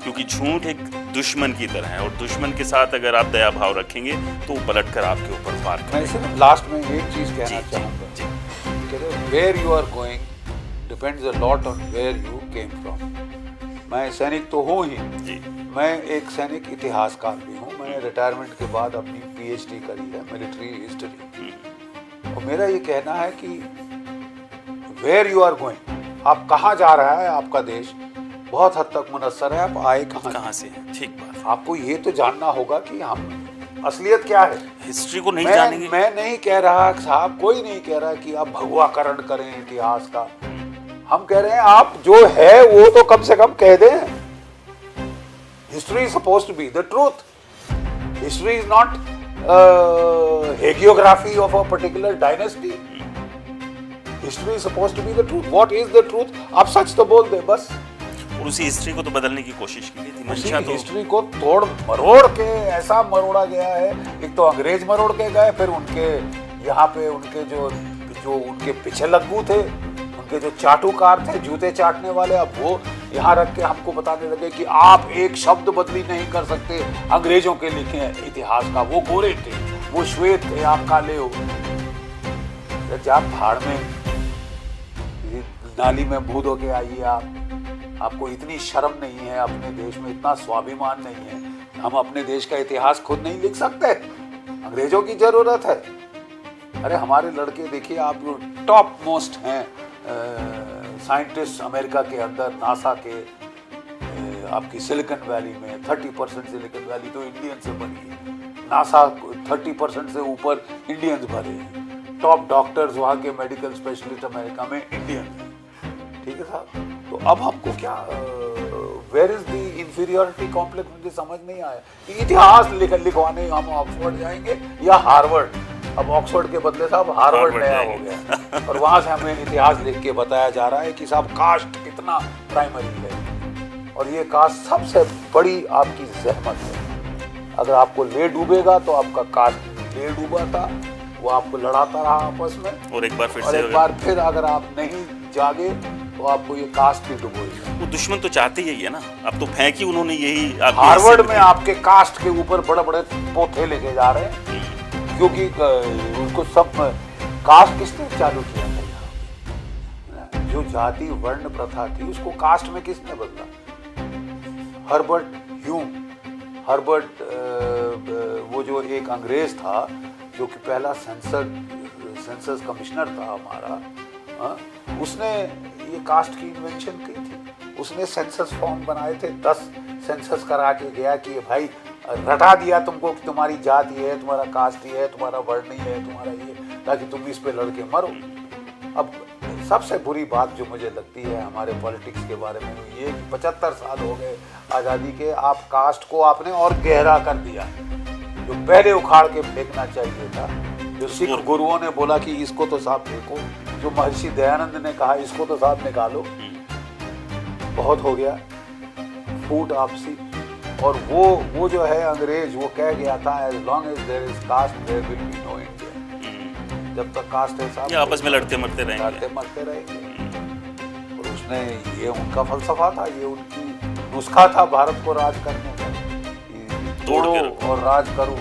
क्योंकि झूठ एक दुश्मन की तरह है, और दुश्मन के साथ अगर आप दया भाव रखेंगे तो वो पलट कर आपके ऊपर वार मैं करेगा। सिर्फ लास्ट में एक चीज़ कहना चाहूँगा, where you are going depends a lot on where you came from. मैं सैनिक तो हूँ ही, मैं एक सैनिक इतिहासकार भी हूँ। मैंने रिटायरमेंट के बाद अपनी PhD करी है मिलिट्री हिस्ट्री, और मेरा ये कहना है कि वेयर यू आर गोइंग, आप कहाँ जा रहा है आपका देश, बहुत हद तक मुनस्सर है आप आए कहाँ से है। ठीक बात। आपको ये तो जानना होगा कि हम असलियत क्या है। हिस्ट्री को नहीं जानेंगे। मैं नहीं कह रहा साहब, कोई नहीं कह रहा कि आप भगवाकरण करें इतिहास का। हम कह रहे हैं आप जो है वो तो कम से कम कह दें। History is supposed to be the truth. History is not hagiography of a particular dynasty. History is supposed to be the truth. What is the truth? आप सच तो बोल दे बस। और उसी हिस्ट्री को तो बदलने की कोशिश की गई थी। मंशा तो हिस्ट्री को तोड़ मरोड़ के ऐसा मरोड़ा गया है। एक तो अंग्रेज मरोड़ के गए, फिर उनके यहाँ पे उनके जो उनके पीछे लग्गू थे, उनके जो चाटुकार थे, जूते चाटने वाले, अब वो यहाँ रख के हमको बताने लगे कि आप एक शब्द बदली नहीं कर सकते अंग्रेजों के लिखे इतिहास का। वो गोरे थे, वो श्वेत थे, आप काले हो। आप भाड़ में नाली में बूद होके आइए। आपको इतनी शर्म नहीं है, अपने देश में इतना स्वाभिमान नहीं है। हम अपने देश का इतिहास खुद नहीं लिख सकते, अंग्रेजों की जरूरत है। अरे हमारे लड़के देखिए, आप टॉप मोस्ट हैं साइंटिस्ट अमेरिका के अंदर, नासा के, आपकी सिलिकन वैली में 30% सिलिकन वैली तो इंडियन से बनी है। नासा 30% से ऊपर इंडियंस भरे हैं। टॉप डॉक्टर्स वहाँ के मेडिकल स्पेशलिस्ट अमेरिका में इंडियन हैं। ठीक है साहब। तो अब हमको क्या, where is the inferiority complex, मुझे समझ नहीं आया कि इतिहास लिखवाने हम ऑक्सफोर्ड जाएंगे या हार्वर्ड। अब ऑक्सफोर्ड के बदले साहब हार्वर्ड नया हो गया, और वहां से हमें इतिहास लिख के बताया जा रहा है कि साहब कास्ट कितना प्राइमरी है, और ये कास्ट सबसे बड़ी आपकी जहमत है। अगर आपको ले डूबेगा तो आपका कास्ट ले डूबा था, वो आपको लड़ाता रहा आपस में, और एक बार फिर अगर आप नहीं जागे तो आपको ये कास्ट ही डुबोएगा। वो दुश्मन तो चाहते यही है ना। अब तो फेंकी उन्होंने यही। हार्वर्ड में आपके कास्ट के ऊपर बड़े बड़े पोथे लेके जा रहे हैं, क्योंकि उनको सब कास्ट किसने चालू किया था? जो जाति वर्ण प्रथा थी उसको कास्ट में किसने बदला? हर्बर्ट वो जो एक अंग्रेज था, जो कि पहला सेंसस कमिश्नर था हमारा, उसने ये कास्ट की इन्वेंशन की थी। उसने सेंसस फॉर्म बनाए थे, 10 सेंसस करा के गया कि भाई रटा दिया तुमको कि तुम्हारी जात ये है, तुम्हारा कास्ट ये है, तुम्हारा वर्ण ये है, तुम्हारा ये, ताकि तुम इस पे लड़के मरो। अब सबसे बुरी बात जो मुझे लगती है हमारे पॉलिटिक्स के बारे में ये 75 साल हो गए आज़ादी के, आप कास्ट को आपने और गहरा कर दिया। जो पहले उखाड़ के फेंकना चाहिए था, जो सिख गुरुओं ने बोला कि इसको तो साहब देखो, जो महर्षि दयानंद ने कहा इसको तो साहब निकालो, बहुत हो गया फूट आपसी। और वो जो है अंग्रेज वो कह गया था as long as there is caste there will be no India. जब तक कास्ट है साहब आपस में लड़ते मरते रहेंगे। और उसने ये उनका फलसफा था, ये उनकी नुस्खा था भारत को राज करने का, तोड़ो और राज करो।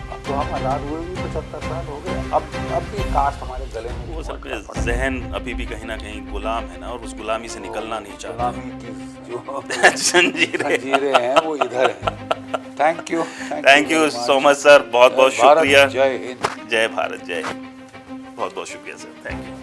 अब तो हम आजाद हुए भी 75 साल हो गए, अब भी कास्ट हमारे गले में। वो सब जहन अभी भी कहीं ना कहीं गुलाम है ना, और उस गुलामी से निकलना नहीं चाहता। गुलामी की जो जंजीरें हैं वो इधर हैं। Thank you so much sir, बहुत बहुत शुक्रिया। जय हिंद, जय भारत, जय। बहुत बहुत शुक्रिया सर, थैंक यू।